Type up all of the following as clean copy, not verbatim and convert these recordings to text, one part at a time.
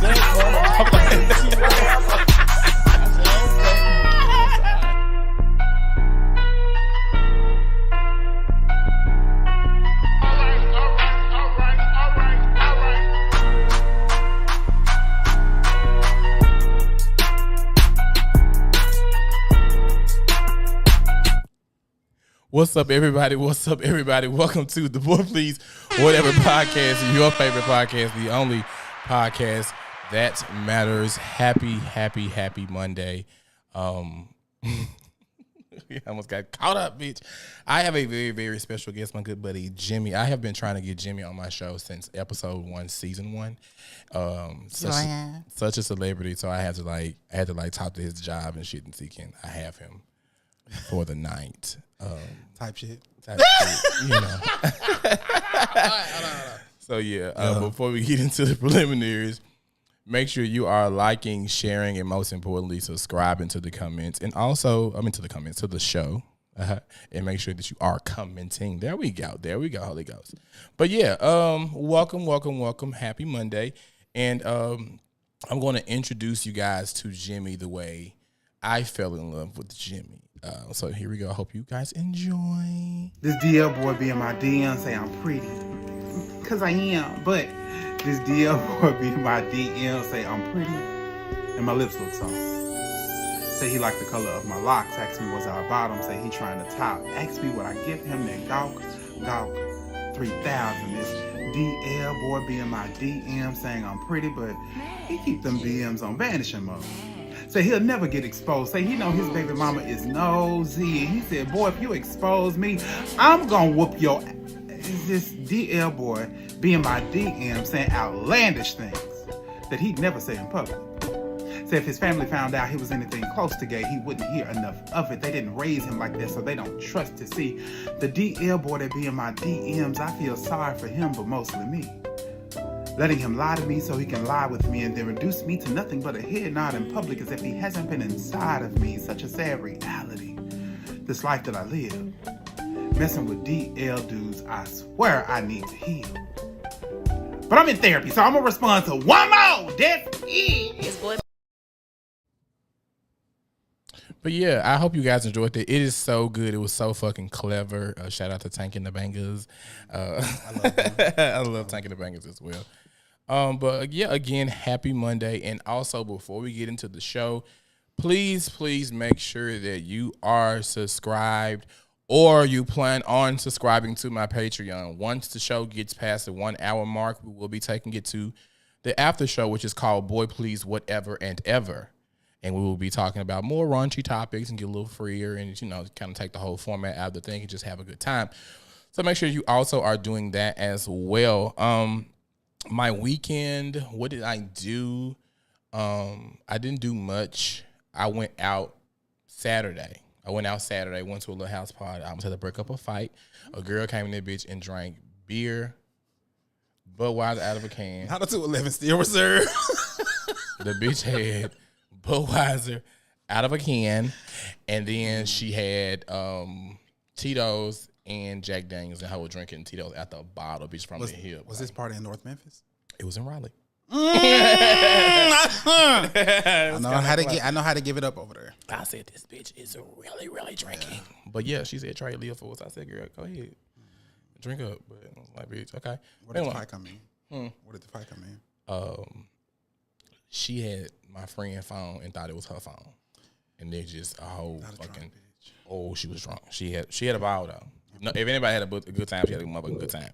What's up, everybody? What's up, everybody? Welcome to the Boy Please Whatever podcast, your favorite podcast, the only podcast that matters. Happy Monday. We almost got caught up, bitch. I have a very special guest, my good buddy Jimmy. I have been trying to get Jimmy on my show since episode 1, season 1. Such a celebrity, so I had to talk to his job and shit and see can I have him for the night. Type shit, you know. So yeah, before we get into the preliminaries, make sure you are liking, sharing, and most importantly, subscribing to the comments, and also, to the show, and make sure that you are commenting. There we go, Holy Ghost. But yeah, welcome. Happy Monday, and I'm going to introduce you guys to Jimmy the way I fell in love with Jimmy. So here we go. I hope you guys enjoy. This DL boy be in my DM say I'm pretty, cause I am. But this DL boy be in my DM say I'm pretty, and my lips look soft. Say he like the color of my locks. Ask me what's our bottom. Say he trying to top. Ask me what I give him. Then gawk 3000. This DL boy be in my DM saying I'm pretty, but he keep them DMs on vanishing mode. Say he'll never get exposed. Say he know his baby mama is nosy. And he said, boy, if you expose me, I'm gonna whoop your ass. This DL boy be in my DM saying outlandish things that he'd never say in public. Say if his family found out he was anything close to gay, he wouldn't hear enough of it. They didn't raise him like that, so they don't trust to see. The DL boy that be in my DMs, I feel sorry for him, but mostly me. Letting him lie to me so he can lie with me and then reduce me to nothing but a head nod in public as if he hasn't been inside of me. Such a sad reality. This life that I live. Messing with DL dudes, I swear I need to heal. But I'm in therapy, so I'm going to respond to one more. That's it. But yeah, I hope you guys enjoyed it. It is so good. It was so fucking clever. Shout out to Tank and the Bangers. I love Tank and the Bangers as well. But yeah, again, happy Monday. And also, before we get into the show, please make sure that you are subscribed or you plan on subscribing to my Patreon. Once the show gets past the 1 hour mark, we will be taking it to the after show, which is called Boy Please Whatever and Ever. And we will be talking about more raunchy topics and get a little freer and, kind of take the whole format out of the thing and just have a good time. So make sure you also are doing that as well. My weekend, what did I do? I didn't do much. I went out Saturday. Went to a little house party. I almost had to break up a fight. A girl came in there, bitch, and drank beer, Budweiser out of a can. How the 211 still reserved? The bitch had Budweiser out of a can, and then she had Tito's and Jack Daniels, and I was drinking Tito's out the bottle, bitch, from the hip. Was this party in North Memphis? It was in Raleigh. I know how to give it up over there. I said, this bitch is really drinking. But yeah, she said, try Leo for us. I said, girl, go ahead. Drink up. But I was like, bitch, okay. Where did the fight come in? She had my friend's phone and thought it was her phone. And there's just a whole fucking, she was drunk. She had a ball though. No, if anybody had a good time, she had a motherfucking good time.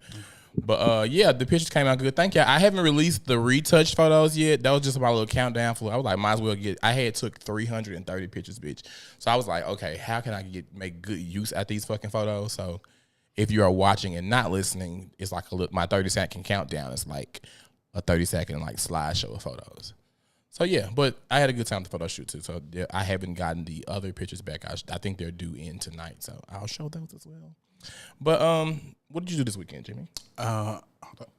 But yeah, the pictures came out good. Thank you. I haven't released the retouched photos yet. That was just my little countdown for. I was like, might as well I had took 330 pictures, bitch. So I was like, okay, how can I make good use at these fucking photos? So if you are watching and not listening, it's like my 30-second countdown. It's like a 30-second like slideshow of photos. So yeah, but I had a good time at the photo shoot too. So yeah, I haven't gotten the other pictures back. I think they're due in tonight, so I'll show those as well. But what did you do this weekend, Jimmy? Hold up.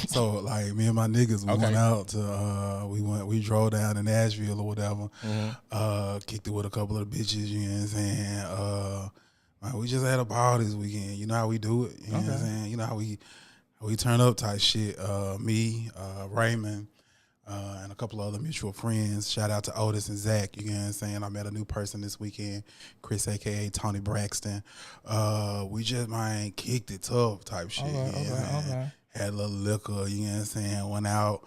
So like me and my niggas, we went out to we drove down to Nashville or whatever. Mm-hmm. Kicked it with a couple of the bitches. You know what I'm saying? We just had a ball this weekend. You know how we do it. You know what I'm saying? You know how We turn up type shit. Me, Raymond, and a couple of other mutual friends. Shout out to Otis and Zach. You know what I'm saying? I met a new person this weekend, Chris, a.k.a. Tony Braxton. We just, man, kicked it tough type shit. Okay. Had a little liquor, you know what I'm saying? Went out.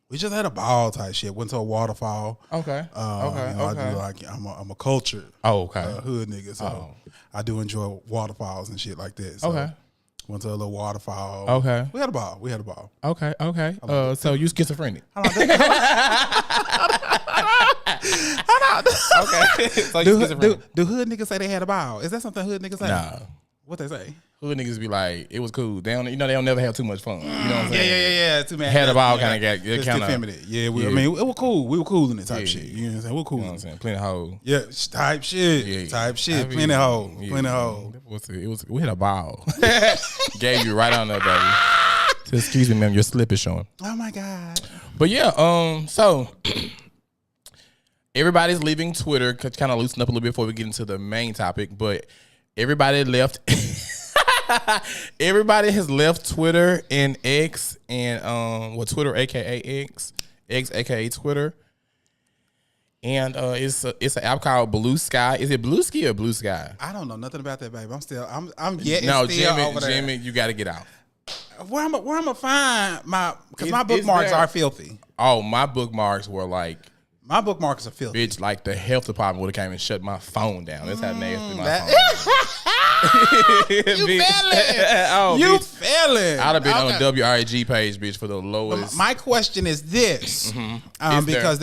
We just had a ball type shit. Went to a waterfall. Okay. I do like, I'm a cultured hood nigga, so I do enjoy waterfalls and shit like that. So went to a little waterfall. Okay. We had a ball. Okay. So you schizophrenic. Okay. So you schizophrenic. Do hood niggas say they had a ball? Is that something hood niggas say? Nah. What they say? Hood niggas be like, it was cool. They don't, they don't never have too much fun. You know what I'm saying? Yeah. Too mad. Had a ball kind of got kind of feminine. Yeah, I mean, it was cool. We were cool in it type shit. You know what I'm saying? We were cool. You know what I'm saying? Plenty of hoes. Yeah, type shit. Type shit. I mean, plenty of hoes. Plenty of hoes. We had a ball. Gave you right on there, baby. Excuse me, ma'am. Your slip is showing. Oh my God. But yeah, so everybody's leaving Twitter. Kind of loosen up a little bit before we get into the main topic. But everybody left. Everybody has left Twitter and X and Twitter aka X aka Twitter, and it's an app called Blue Sky. Is it Blue Ski or Blue Sky? I don't know nothing about that, baby. Jimmy, you got to get out. Where I'm gonna find because my bookmarks are filthy. Oh, my bookmarks were like. My bookmarks are filthy. Bitch, like the health department would have came and shut my phone down. That's how nasty my phone is. You fell You fell I'd have been on the WRAG page, bitch, for the lowest. My question is this. Because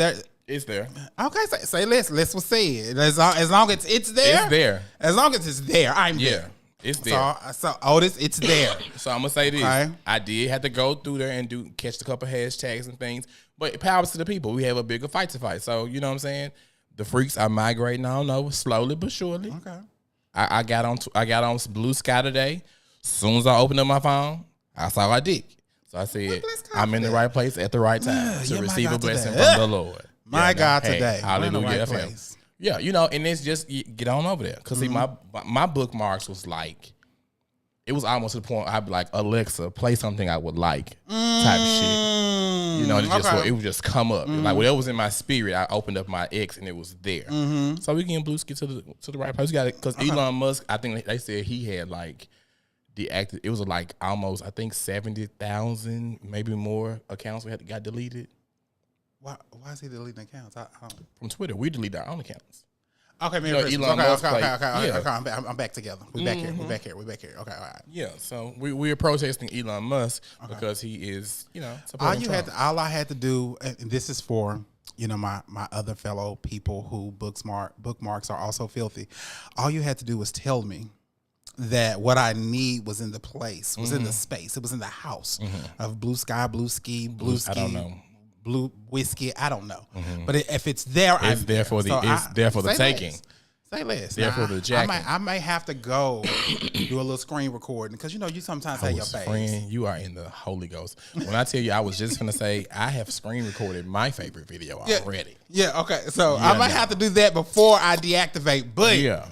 it's there. Okay, say let's say it. As long as it's there. It's there. As long as it's there, I'm there. It's there. So Otis, it's there. So I'm gonna say this. Okay. I did have to go through there and catch a couple hashtags and things. But powers to the people. We have a bigger fight to fight. So you know what I'm saying? The freaks are migrating on over slowly but surely. Okay. I got on Blue Sky today. As soon as I opened up my phone, I saw a dick. So I said, I'm in the right place at the right time to receive a blessing from the Lord. My God today. Hallelujah. FM. Yeah, you know, and it's just get on over there. Because see, my bookmarks was like, it was almost to the point I'd be like, Alexa, play something I would like type shit. You know, it would just come up. Like whatever was in my spirit, I opened up my X and it was there. So we can Blueski to the right place. We got it because Elon Musk, I think they said he had like deactivated. It was like almost, I think 70,000, maybe more accounts got deleted. Why is he deleting accounts? From Twitter, we delete our own accounts. Okay, okay. I'm back together. We're back here. Okay, all right. Yeah, so we are protesting Elon Musk because he is, supporting Trump. All I had to do, and this is for, my other fellow people who bookmarks are also filthy. All you had to do was tell me that what I need was in the place, was in the space, it was in the house of Blue Sky, Blue Ski, Blue Ski. I don't know. Blue whiskey, I don't know, but if it's there, it's there for the taking. Say less. There for the jacket. I might have to go do a little screen recording because you sometimes have your face. Friend, you are in the Holy Ghost. When I tell you, I was just gonna say I have screen recorded my favorite video already. Yeah. Okay. So I might have to do that before I deactivate. But yeah,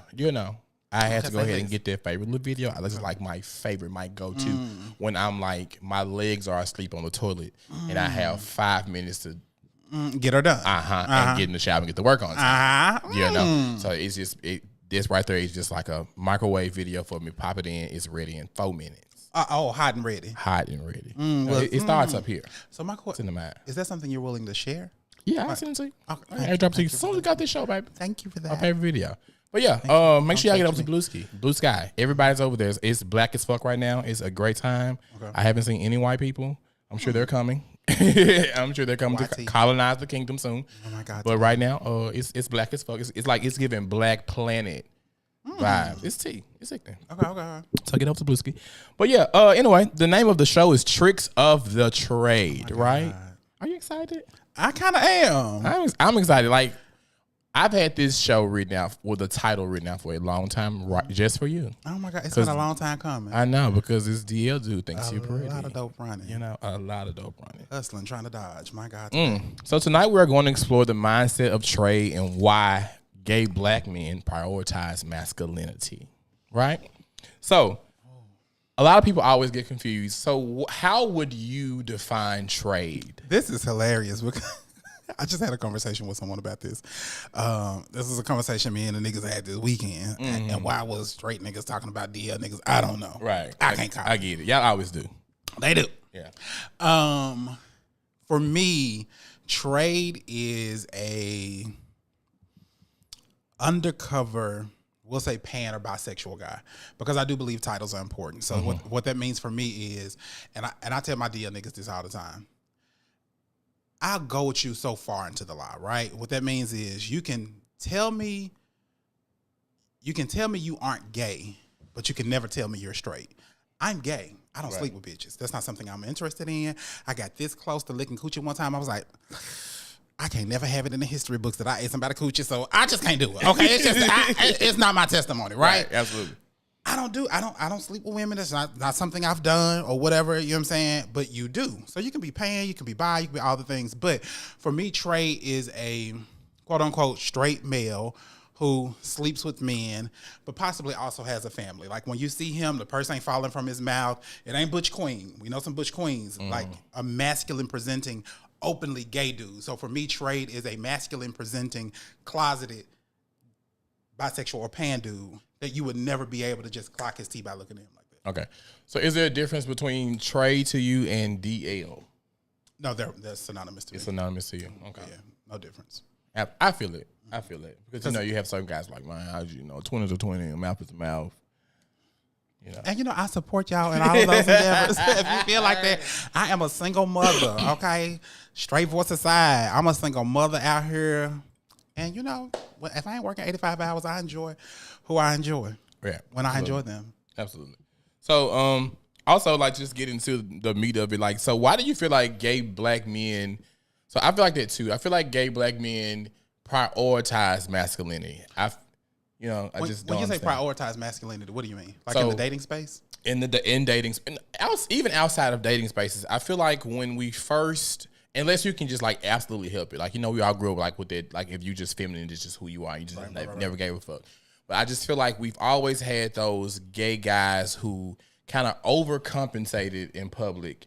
I had to go ahead and get that favorite little video. This is like my favorite, my go-to when I'm like, my legs are asleep on the toilet and I have 5 minutes to get her done. And get in the shower and get to work on it. So it's just, this right there is just like a microwave video for me. Pop it in, it's ready in 4 minutes. Hot and ready. It starts up here. So my question is that something you're willing to share? Yeah, I'll send it to you. I drop it to you as soon as we got this show, baby. Thank you for that. My favorite video. But yeah, make sure y'all get up to Blue Sky. Everybody's over there. It's black as fuck right now. It's a great time. Okay. I haven't seen any white people. I'm sure they're coming. I'm sure they're coming to colonize the kingdom soon. Oh my God! But right now, it's black as fuck. It's like it's giving Black Planet vibes. It's tea. It's sick thing. Okay. So get up to Blueski. But yeah, anyway, the name of the show is Tricks of the Trade. Right? Are you excited? I kind of am. I'm excited. Like, I've had this show written out with the title written out for a long time, right, just for you. Oh my God, it's been a long time coming. I know, because this DL dude thinks you're pretty. A lot of dope running. A lot of dope running. Hustling, trying to dodge. My God. So tonight we're going to explore the mindset of trade and why gay black men prioritize masculinity. Right? So, a lot of people always get confused. So how would you define trade? This is hilarious because I just had a conversation with someone about this. This is a conversation me and the niggas had this weekend. And why was straight niggas talking about DL niggas? I don't know. Right. I can't call I get it. Y'all always do. They do. Yeah. For me, trade is a undercover, we'll say pan or bisexual guy, because I do believe titles are important. So what that means for me is, and I tell my DL niggas this all the time, I'll go with you so far into the lie, right? What that means is you can tell me you aren't gay, but you can never tell me you're straight. I'm gay. I don't sleep with bitches. That's not something I'm interested in. I got this close to licking coochie one time. I was like, I can't never have it in the history books that I ate somebody coochie, so I just can't do it. Okay, it's just it's not my testimony, right? Absolutely. I don't sleep with women. That's not something I've done or whatever, you know what I'm saying? But you do. So you can be pan, you can be bi, you can be all the things. But for me, Trey is a quote unquote straight male who sleeps with men, but possibly also has a family. Like when you see him, the purse ain't falling from his mouth. It ain't Butch Queen. We know some Butch Queens, like a masculine presenting, openly gay dude. So for me, Trade is a masculine presenting, closeted, bisexual or pan dude that you would never be able to just clock his tea by looking at him like that. Okay. So is there a difference between Trade to you and DL? No, they're synonymous to me. It's synonymous to you. Okay. Yeah, no difference. I feel it. Because, you know, you have certain guys like, man, how you know, 20 to 20, mouth to mouth. You know. And, I support y'all in all of those endeavors. If you feel like that, I am a single mother, okay? Straight voice aside, I'm a single mother out here. And, if I ain't working 85 hours, I enjoy who I enjoy. Yeah. When I enjoy them. Absolutely. So, also, like, just get into the meat of it. Like, so why do you feel like gay black men, so I feel like that too. I feel like gay black men prioritize masculinity. When you say prioritize masculinity, what do you mean? Like in the dating space? In dating, even outside of dating spaces, I feel like when we first, unless you can just like absolutely help it, like we all grew up like with it, like if you just feminine, it's just who you are. You just never gave a fuck. But I just feel like we've always had those gay guys who kind of overcompensated in public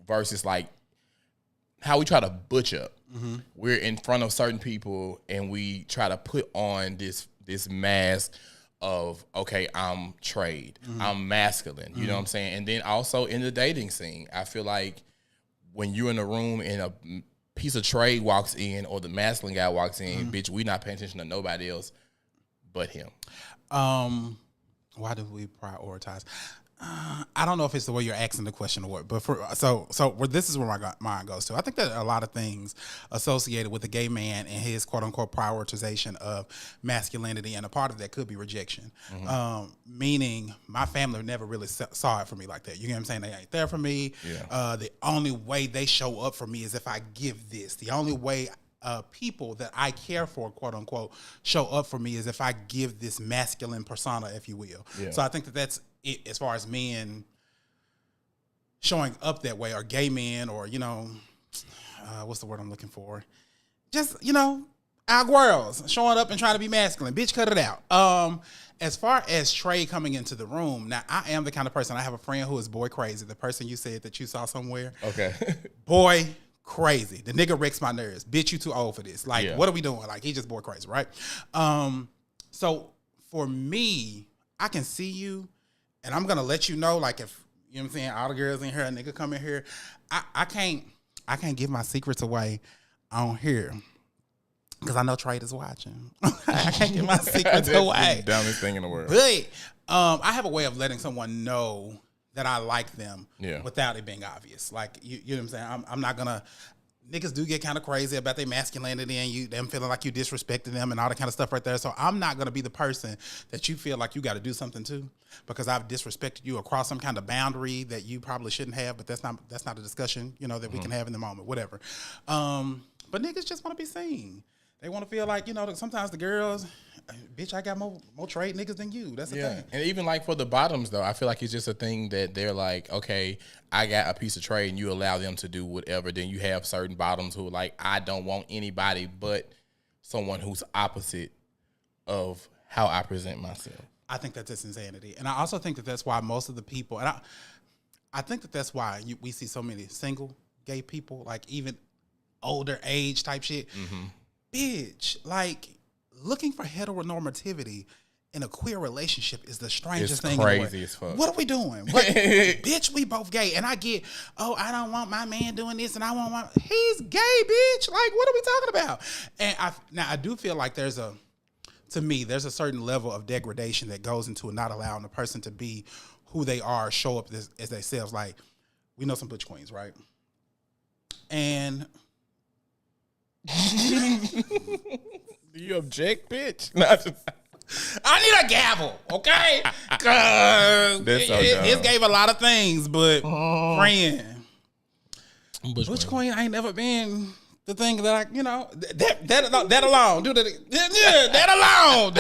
versus like how we try to butch up. Mm-hmm. We're in front of certain people and we try to put on this mask of, okay, I'm Trade, I'm masculine, you know what I'm saying? And then also in the dating scene, I feel like when you're in a room and a piece of Trade walks in or the masculine guy walks in, bitch, we not paying attention to nobody else but him. Why do we prioritize? I don't know if it's the way you're asking the question or what, but this is where my mind goes to. I think that a lot of things associated with the gay man and his quote unquote prioritization of masculinity, and a part of that could be rejection. Meaning my family never really saw it for me like that. You know what I'm saying? They ain't there for me. Yeah. The only way they show up for me is if I give this. The only way people that I care for, quote unquote, show up for me is if I give this masculine persona, if you will. Yeah. So I think that that's it as far as men showing up that way, or gay men, or, what's the word I'm looking for? Just, our girls showing up and trying to be masculine. Bitch, cut it out. As far as Trey coming into the room, now I am the kind of person, I have a friend who is boy crazy. The person you said that you saw somewhere. Okay. Boy crazy. The nigga wrecks my nerves. Bitch, you too old for this. Like, What are we doing? Like, he just boy crazy, right? So for me, I can see you, and I'm gonna let you know, like, if you know what I'm saying, all the girls in here, a nigga come in here, I can't give my secrets away on here because I know Trade is watching. I can't give my secrets away. The dumbest thing in the world. But I have a way of letting someone know that I like them without it being obvious. Like, you know what I'm saying? I'm not gonna. Niggas do get kind of crazy about their masculinity and them feeling like you disrespecting them and all that kind of stuff right there. So I'm not going to be the person that you feel like you got to do something to because I've disrespected you across some kind of boundary that you probably shouldn't have, but that's not a discussion, that we can have in the moment, whatever. But niggas just want to be seen. They want to feel like, sometimes the girls, bitch, I got more Trade niggas than you. That's the thing. And even like for the bottoms though, I feel like it's just a thing that they're like, okay, I got a piece of Trade and you allow them to do whatever. Then you have certain bottoms who are like, I don't want anybody but someone who's opposite of how I present myself. I think that that's insanity. And I also think that that's why most of the people, and I think that that's why we see so many single gay people, like even older age type shit. Bitch, like looking for heteronormativity in a queer relationship is the strangest thing. Crazy as fuck. What are we doing? Bitch, we both gay. And I get, oh, I don't want my man doing this and I want my, he's gay, bitch. Like, what are we talking about? And I do feel like there's a certain level of degradation that goes into not allowing a person to be who they are, show up as themselves. Like, we know some Butch Queens, right? And do you object, bitch? No, I need a gavel, okay? Cause it gave a lot of things, but friend, Butch Queen ain't never been the thing that I, that alone, do that, that alone.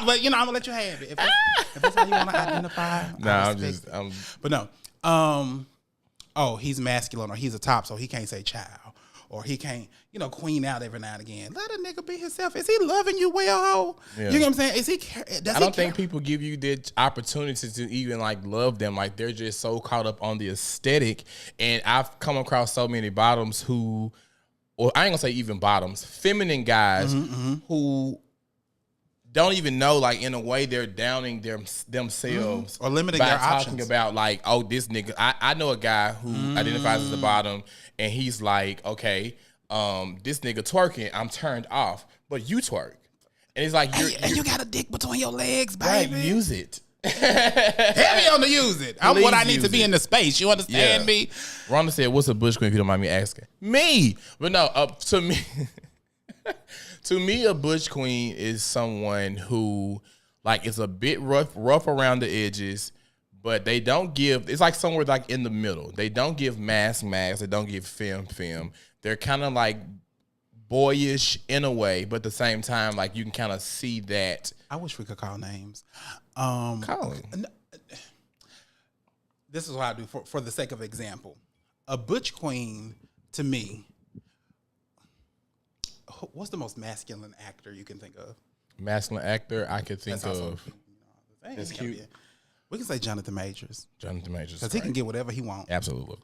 But I'm gonna let you have it if that's how you want to identify. But no. Oh, he's masculine or he's a top, so he can't say child. Or he can't, queen out every now and again. Let a nigga be himself. Is he loving you well, ho? Yeah. You know what I'm saying? I don't think people give you the opportunity to even love them. Like they're just so caught up on the aesthetic. And I've come across so many bottoms who, or I ain't gonna say even bottoms, feminine guys who don't even know, in a way they're downing themselves or limiting by their talking options. About this nigga. I know a guy who identifies as a bottom, and he's like, okay, this nigga twerking, I'm turned off, but you twerk, and it's like you got a dick between your legs, baby. Right, use it. Heavy on the use it. I'm what I need to be in the space. You understand me? Rhonda said, "What's a Butch Queen?" If you don't mind me asking, me. But no, to me. To me, a Butch Queen is someone who, is a bit rough around the edges, but they don't give. It's somewhere in the middle. They don't give mask. They don't give femme. They're kind of boyish in a way, but at the same time, you can kind of see that. I wish we could call names. Calling. This is what I do for the sake of example. A Butch Queen, to me. What's the most masculine actor you can think of? Masculine actor I could think of. That's cute. We can say Jonathan Majors. Because he can get whatever he wants. Absolutely.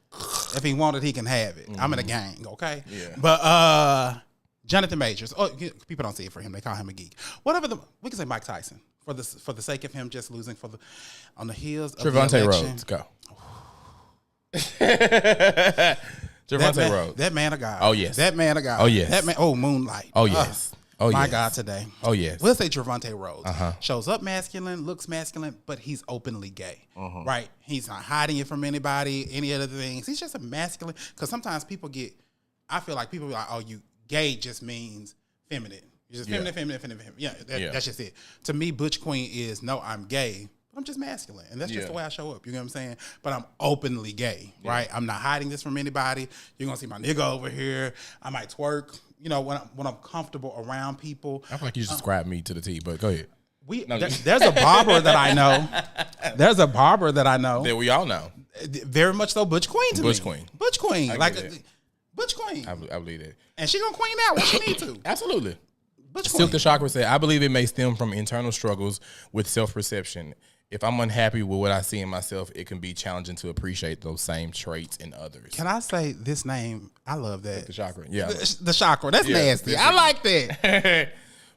If he wanted, he can have it. I'm in a gang, okay? Yeah. But Jonathan Majors. Oh, people don't see it for him. They call him a geek. We can say Mike Tyson for the sake of him just losing on the heels of Trevante Rhodes. Go. Trevante Rhodes. That man of God. Oh, yes. That man of God. Oh, yes. That man. Oh, Moonlight. Oh, yes. My God, today. Oh, yes. We'll say Trevante Rhodes. Shows up masculine, looks masculine, but he's openly gay. Right? He's not hiding it from anybody, any other things. He's just a masculine. Because sometimes I feel like people be like, oh, you gay just means feminine. You're just feminine. Yeah, that's just it. To me, Butch Queen is, no, I'm gay. I'm just masculine, and that's just the way I show up. You know what I'm saying? But I'm openly gay, right? I'm not hiding this from anybody. You're gonna see my nigga over here. I might twerk, when I'm comfortable around people. I feel like you just described me to the T, but go ahead. There's a barber that I know. There's a barber that I know. That we all know. Very much so, Butch Queen to me. Butch Queen. Butch Queen, Butch Queen. I believe that, and she gonna queen out when she need to. Absolutely. Butch Silk Queen. the Chakra said, "I believe it may stem from internal struggles with self-perception. If I'm unhappy with what I see in myself, it can be challenging to appreciate those same traits in others." Can I say this name? I love that. The chakra. Yeah. The chakra. That's nasty. I like that.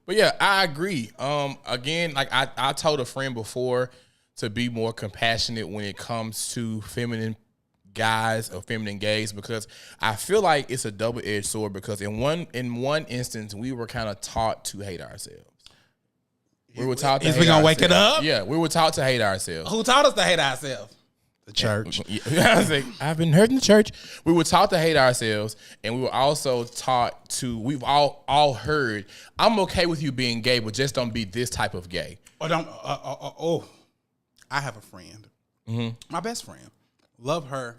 But yeah, I agree. Again, I told a friend before to be more compassionate when it comes to feminine guys or feminine gays, because I feel like it's a double-edged sword, because in one instance, we were kind of taught to hate ourselves. We were taught to hate ourselves. Wake it up? Yeah, we were taught to hate ourselves. Who taught us to hate ourselves? The church. I was like, I've been hurt in the church. We were taught to hate ourselves, and we were also taught to, we've all heard, I'm okay with you being gay, but just don't be this type of gay. Or don't, I have a friend. My best friend. Love her,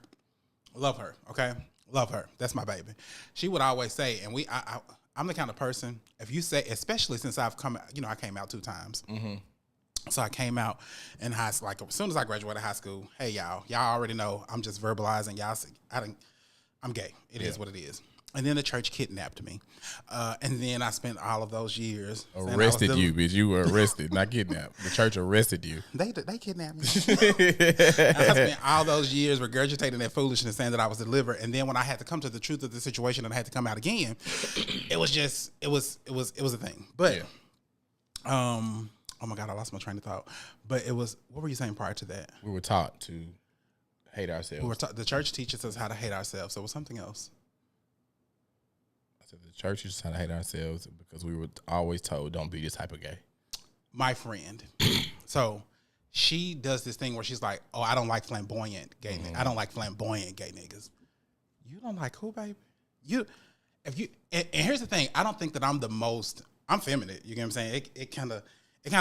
okay? Love her. That's my baby. She would always say, and I'm the kind of person, if you say, especially since I've come, I came out 2 times. So I came out in high school, as soon as I graduated high school, hey, y'all already know, I'm just verbalizing. Y'all, I'm gay. It is what it is. And then the church kidnapped me. And then I spent all of those years. Arrested you, bitch. You were arrested, not kidnapped. The church arrested you. They kidnapped me. I spent all those years regurgitating that foolishness, saying that I was delivered. And then when I had to come to the truth of the situation and I had to come out again, it was a thing. But, oh my God, I lost my train of thought. But it was, what were you saying prior to that? We were taught to hate ourselves. The church teaches us how to hate ourselves. So it was something else. The church is trying to hate ourselves because we were always told don't be this type of gay. My friend, so she does this thing where she's like, "Oh, I don't like flamboyant gay. I don't like flamboyant gay niggas." You don't like who, baby? And here's the thing: I don't think that I'm feminine. You get what I'm saying? It kind of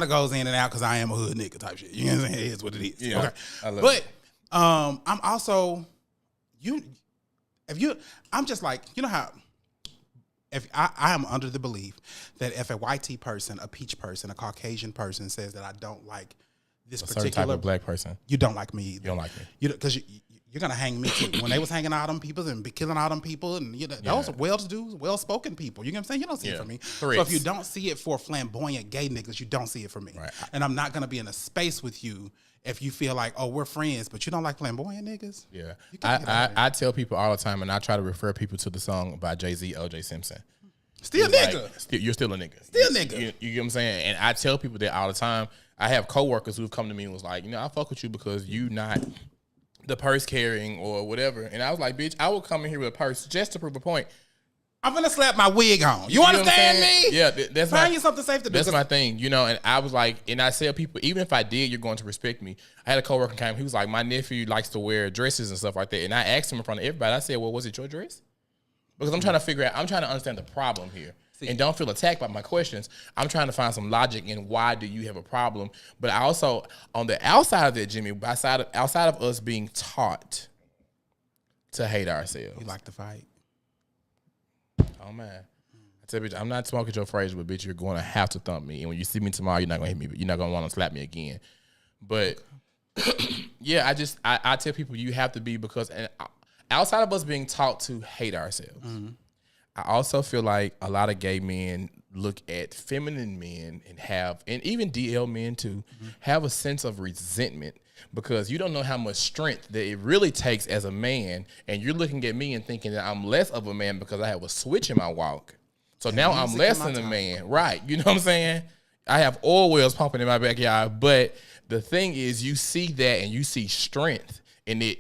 goes in and out because I am a hood nigga type shit. You know what I'm saying? It is what it is. Yeah, okay, I love but it. I'm also I'm just like, you know how. If I am under the belief that if a white tea person, a peach person, a Caucasian person says that I don't like this particular certain type of black person, you don't like me either. You don't like me. Because you're gonna hang me too. When they was hanging out on people and be killing all them people, and those are well-to-do, well-spoken people. You know what I'm saying? You don't see it for me. Correct. So if you don't see it for flamboyant gay niggas, you don't see it for me. Right. And I'm not gonna be in a space with you if you feel like, oh, we're friends, but you don't like flamboyant niggas. Yeah, I I tell people all the time, and I try to refer people to the song by Jay-Z, O.J. Simpson. Still nigga. You're still a nigga. Still nigga. You get what I'm saying? And I tell people that all the time. I have coworkers who've come to me and was like, I fuck with you because you not the purse carrying or whatever. And I was like, bitch, I will come in here with a purse just to prove a point. I'm gonna slap my wig on. You understand me? Yeah, that's find you something safe to do. That's my thing, And I was like, and I tell people, even if I did, you're going to respect me. I had a coworker came. He was like, my nephew likes to wear dresses and stuff like that. And I asked him in front of everybody. I said, well, was it your dress? Because I'm trying to understand the problem here. And don't feel attacked by my questions. I'm trying to find some logic in why do you have a problem. But I also, on the outside of that, Jimmy, outside of us being taught to hate ourselves. You like to fight. Oh, man. I tell you, bitch, I'm not smoking your phrase, but bitch, you're going to have to thump me. And when you see me tomorrow, you're not going to hit me, but you're not going to want to slap me again. But, yeah, I tell people you have to be because outside of us being taught to hate ourselves, I also feel like a lot of gay men look at feminine men and even DL men too, have a sense of resentment because you don't know how much strength that it really takes as a man. And you're looking at me and thinking that I'm less of a man because I have a switch in my walk. So now I'm less than a man. Right. You know what I'm saying? I have oil wells pumping in my backyard. But the thing is, you see that and you see strength and it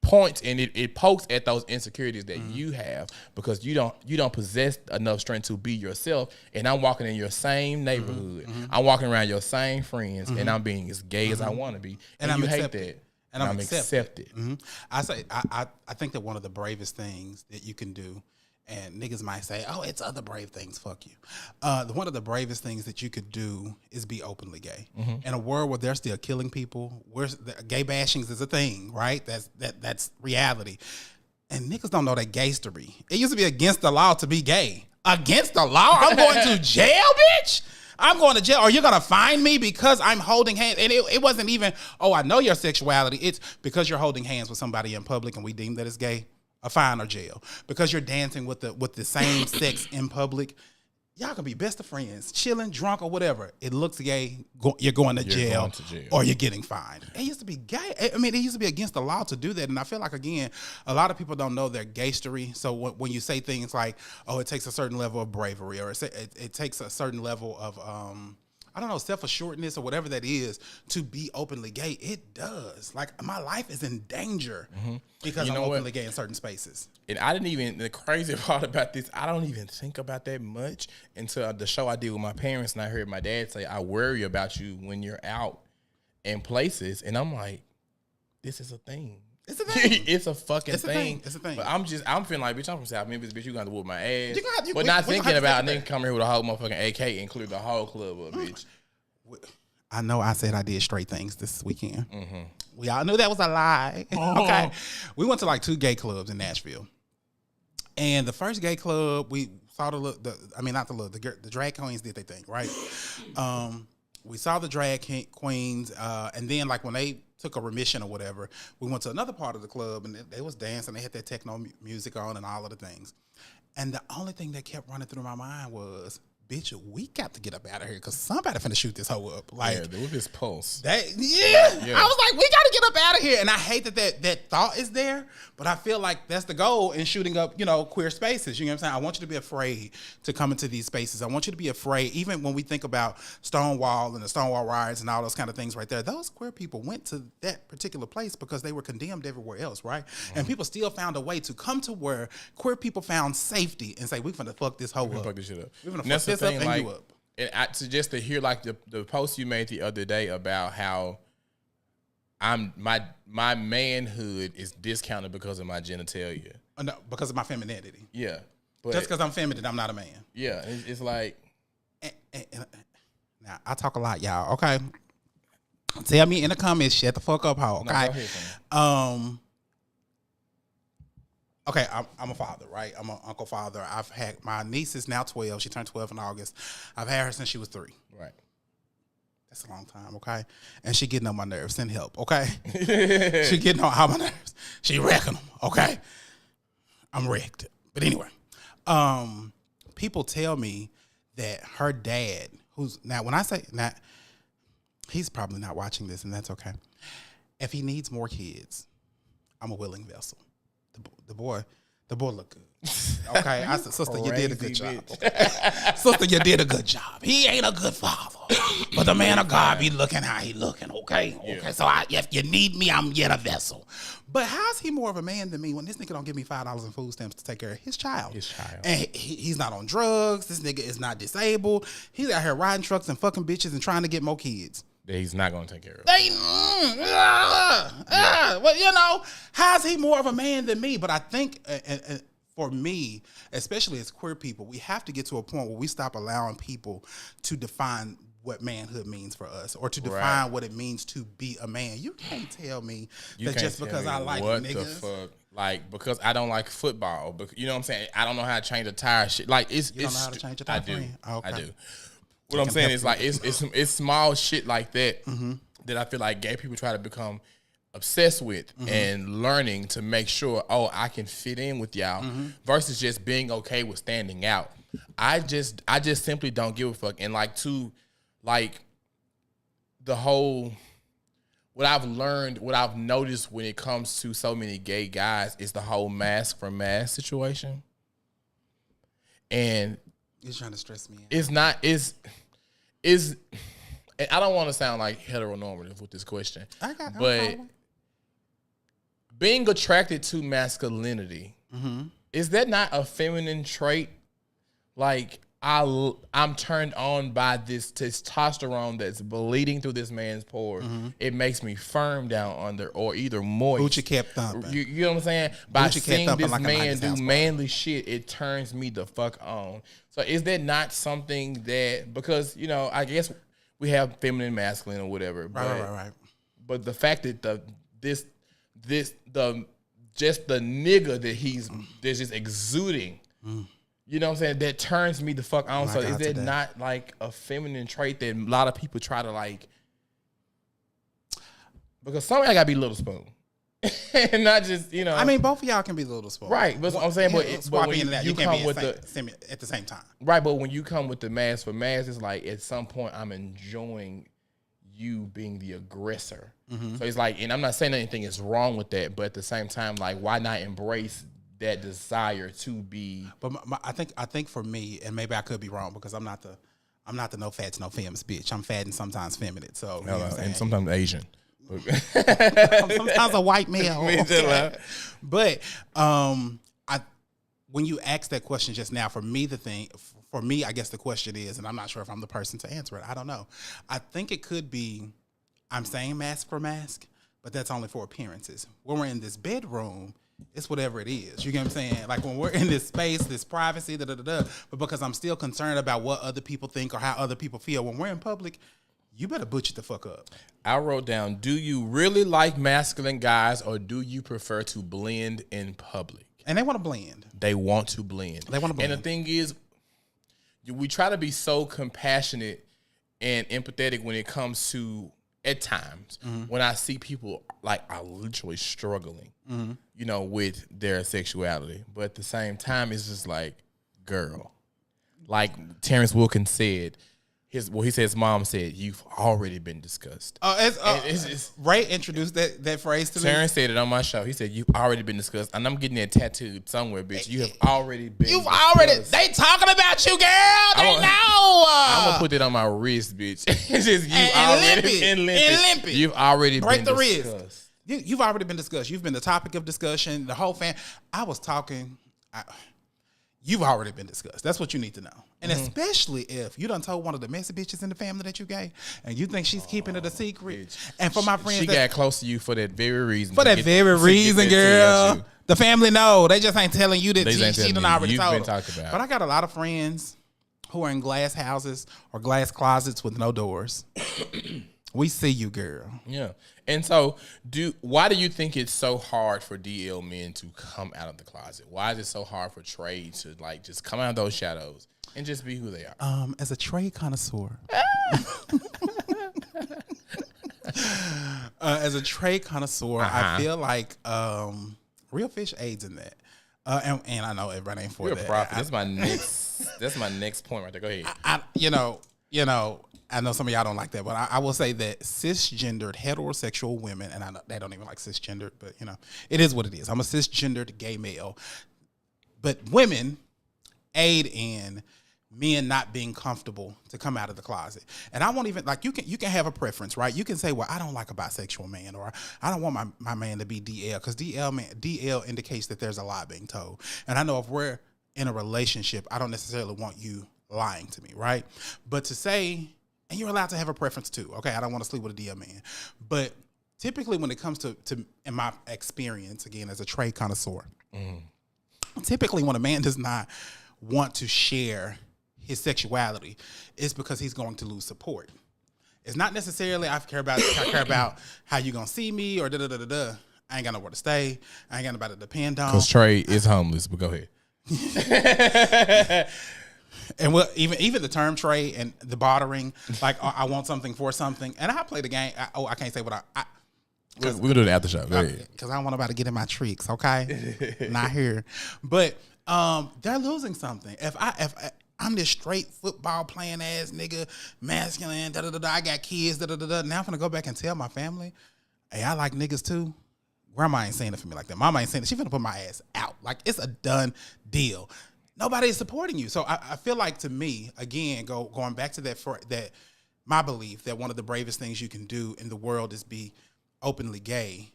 points and it pokes at those insecurities that you have because you don't possess enough strength to be yourself. And I'm walking in your same neighborhood. I'm walking around your same friends, and I'm being as gay as I want to be. And you hate that. And I'm accepted. I think that one of the bravest things that you can do, and niggas might say, oh, it's other brave things, fuck you. One of the bravest things that you could do is be openly gay. In a world where they're still killing people, where gay bashings is a thing, right? That's reality. And niggas don't know that gaystery. It used to be against the law to be gay. Against the law? I'm going to jail, bitch? I'm going to jail. Or you're going to find me because I'm holding hands. And it wasn't even, oh, I know your sexuality. It's because you're holding hands with somebody in public and we deem that it's gay. A fine or jail. Because you're dancing with the same sex in public, y'all can be best of friends, chilling, drunk, or whatever. It looks gay, you're going to jail, or you're getting fined. It used to be gay. I mean, it used to be against the law to do that. And I feel like, again, a lot of people don't know their gaystery. So when you say things like, oh, it takes a certain level of bravery, or it takes a certain level of, I don't know, self-assuredness or whatever that is to be openly gay, it does. Like, my life is in danger because I'm openly gay in certain spaces. And the crazy part about this, I don't even think about that much until the show I did with my parents, and I heard my dad say, I worry about you when you're out in places. And I'm like, this is a thing. It's a thing. It's a fucking thing. It's a thing. But I'm feeling like, bitch, I'm from South Memphis, bitch, you got to whoop my ass. But not thinking about a nigga come here with a whole motherfucking AK and clear the whole club up, bitch. I know I said I did straight things this weekend. We all knew that was a lie. Okay. We went to like 2 gay clubs in Nashville. And the first gay club, we saw the drag queens did their thing, right? we saw the drag queens, and then like when they took a remission or whatever, we went to another part of the club and they was dancing. They had that techno music on and all of the things. And the only thing that kept running through my mind was, bitch, we got to get up out of here because somebody finna shoot this hoe up. Like, with his pulse. I was like, we got to get up out of here. And I hate that thought is there, but I feel like that's the goal in shooting up, queer spaces. You know what I'm saying? I want you to be afraid to come into these spaces. I want you to be afraid, even when we think about Stonewall and the Stonewall riots and all those kind of things right there, those queer people went to that particular place because they were condemned everywhere else, right? Mm-hmm. And people still found a way to come to where queer people found safety and say, we finna fuck this hoe up. Fuck this shit up. We finna fuck this up and you up. And just to hear like the post you made the other day about how my manhood is discounted because of my genitalia. No, because of my femininity. Yeah, but just because I'm feminine, I'm not a man. Yeah, it's like. Now I talk a lot, y'all. Okay, tell me in the comments. Shut the fuck up, hoe. Okay. No, okay, I'm a father, right? I'm an uncle father. I've had my niece is now 12. She turned 12 in August. I've had her since she was 3. Right. That's a long time, okay? And she getting on my nerves. Send help, okay? She getting on my nerves. She wrecking them, okay? I'm wrecked. But anyway, people tell me that her dad, when I say, he's probably not watching this, and that's okay. If he needs more kids, I'm a willing vessel. The boy look good. Okay, I said, sister, you did a good job. Okay? Sister, you did a good job. He ain't a good father, but the man of God be looking how he looking. Okay, okay. So if you need me, I'm yet a vessel. But how's he more of a man than me when this nigga don't give me $5 in food stamps to take care of his child? And he's not on drugs. This nigga is not disabled. He's out here riding trucks and fucking bitches and trying to get more kids. That he's not going to take care of. Well, how's he more of a man than me? But I think for me, especially as queer people, we have to get to a point where we stop allowing people to define what manhood means for us or to define what it means to be a man. You can't tell me that just because I like niggas. The fuck? Like, because I don't like football. You know what I'm saying? I don't know how to change a tire. Shit. Like, you don't know how to change a tire? I do. What I'm saying is like it's small shit like that that I feel like gay people try to become obsessed with and learning to make sure, I can fit in with y'all versus just being okay with standing out. I just simply don't give a fuck. And the whole what I've noticed when it comes to so many gay guys is the whole mask for mask situation. And you're trying to stress me out. It's not and I don't want to sound like heteronormative with this question. But being attracted to masculinity, is that not a feminine trait? Like I'm turned on by this testosterone that's bleeding through this man's pores. It makes me firm down under or either moist. Boochie kept thumping. You know what I'm saying? By seeing this man do manly shit, it turns me the fuck on. So is that not something that, because, I guess we have feminine, masculine, or whatever. Right. But the fact that the nigga that that's just exuding, you know what I'm saying, that turns me the fuck on. So is that not like a feminine trait that a lot of people try to like? Because somebody gotta be Little Spoon. And not just, I mean, both of y'all can be Little Spoon. Right. But I'm saying, but when you come with at the same time. Right, but when you come with the mask for mask, it's like at some point I'm enjoying you being the aggressor. So it's like, and I'm not saying anything is wrong with that, but at the same time, like, why not embrace that desire to be? But I think for me, and maybe I could be wrong because I'm not the no fats, no femmes bitch. I'm fat and sometimes feminine. So and sometimes Asian. Sometimes a white male. Okay. But when you asked that question just now, for me, I guess the question is, and I'm not sure if I'm the person to answer it. I don't know. I think it could be, I'm saying mask for mask, but that's only for appearances. When we're in this bedroom, it's whatever it is. You get what I'm saying? Like when we're in this space, this privacy, but because I'm still concerned about what other people think or how other people feel. When we're in public, you better butcher the fuck up. I wrote down, do you really like masculine guys or do you prefer to blend in public? And they want to blend. They want to blend. They want to blend. And the thing is, we try to be so compassionate and empathetic when it comes to at times when I see people like are literally struggling, you know, with their sexuality, but at the same time, it's just like, girl, like Terrence Wilkins said. His mom said, "You've already been discussed." Ray introduced that phrase to me. Terrence said it on my show. He said, "You've already been discussed," and I'm getting that tattooed somewhere, bitch. You have already been. You've already. They talking about you, girl. They know. I'm gonna put that on my wrist, bitch. It's just and limp it. You've already break been the discussed. wrist. You've already been discussed. You've been the topic of discussion. The whole I was talking. You've already been discussed. That's what you need to know. And especially if you done told one of the messy bitches in the family that you gay and you think she's keeping it a secret. Bitch. And for my friends, she got close to you for that very reason. For that very reason, girl. The family know. They just ain't telling you that she done already told them. But I got a lot of friends who are in glass houses or glass closets with no doors. We see you, girl. Yeah. And so, why do you think it's so hard for DL men to come out of the closet? Why is it so hard for Trey to like just come out of those shadows and just be who they are? As a Trey connoisseur, I feel like real fish aids in that. And I know everybody ain't for You're that. A prophet. That's my next point right there. Go ahead. I know some of y'all don't like that, but I will say that cisgendered heterosexual women, and I know they don't even like cisgendered, but it is what it is. I'm a cisgendered gay male, but women aid in men not being comfortable to come out of the closet. And I won't even like you can have a preference, right? You can say, well, I don't like a bisexual man, or I don't want my man to be DL because DL indicates that there's a lie being told. And I know if we're in a relationship, I don't necessarily want you lying to me, right? But to say, and you're allowed to have a preference too, okay? I don't want to sleep with a DL man. But typically when it comes to in my experience, again, as a trade connoisseur, typically when a man does not want to share his sexuality, it's because he's going to lose support. It's not necessarily I care about how you gonna see me or da-da-da-da-da. I ain't got nowhere to stay. I ain't got nobody to depend on. Because Trey is homeless, but go ahead. And even the term trade and the bartering, like I want something for something, and I play the game. I can't say what I we're gonna do the after show. Go ahead. Because I don't want nobody to get in my tricks. Okay, not here. But they're losing something. If I'm this straight football playing ass nigga, masculine, da da da da. I got kids, da da da da. Now I'm gonna go back and tell my family, hey, I like niggas too. Grandma ain't saying it for me like that. Mama ain't saying it. She finna put my ass out. Like it's a done deal. Nobody is supporting you. So I feel like, to me, again, going back to that my belief that one of the bravest things you can do in the world is be openly gay.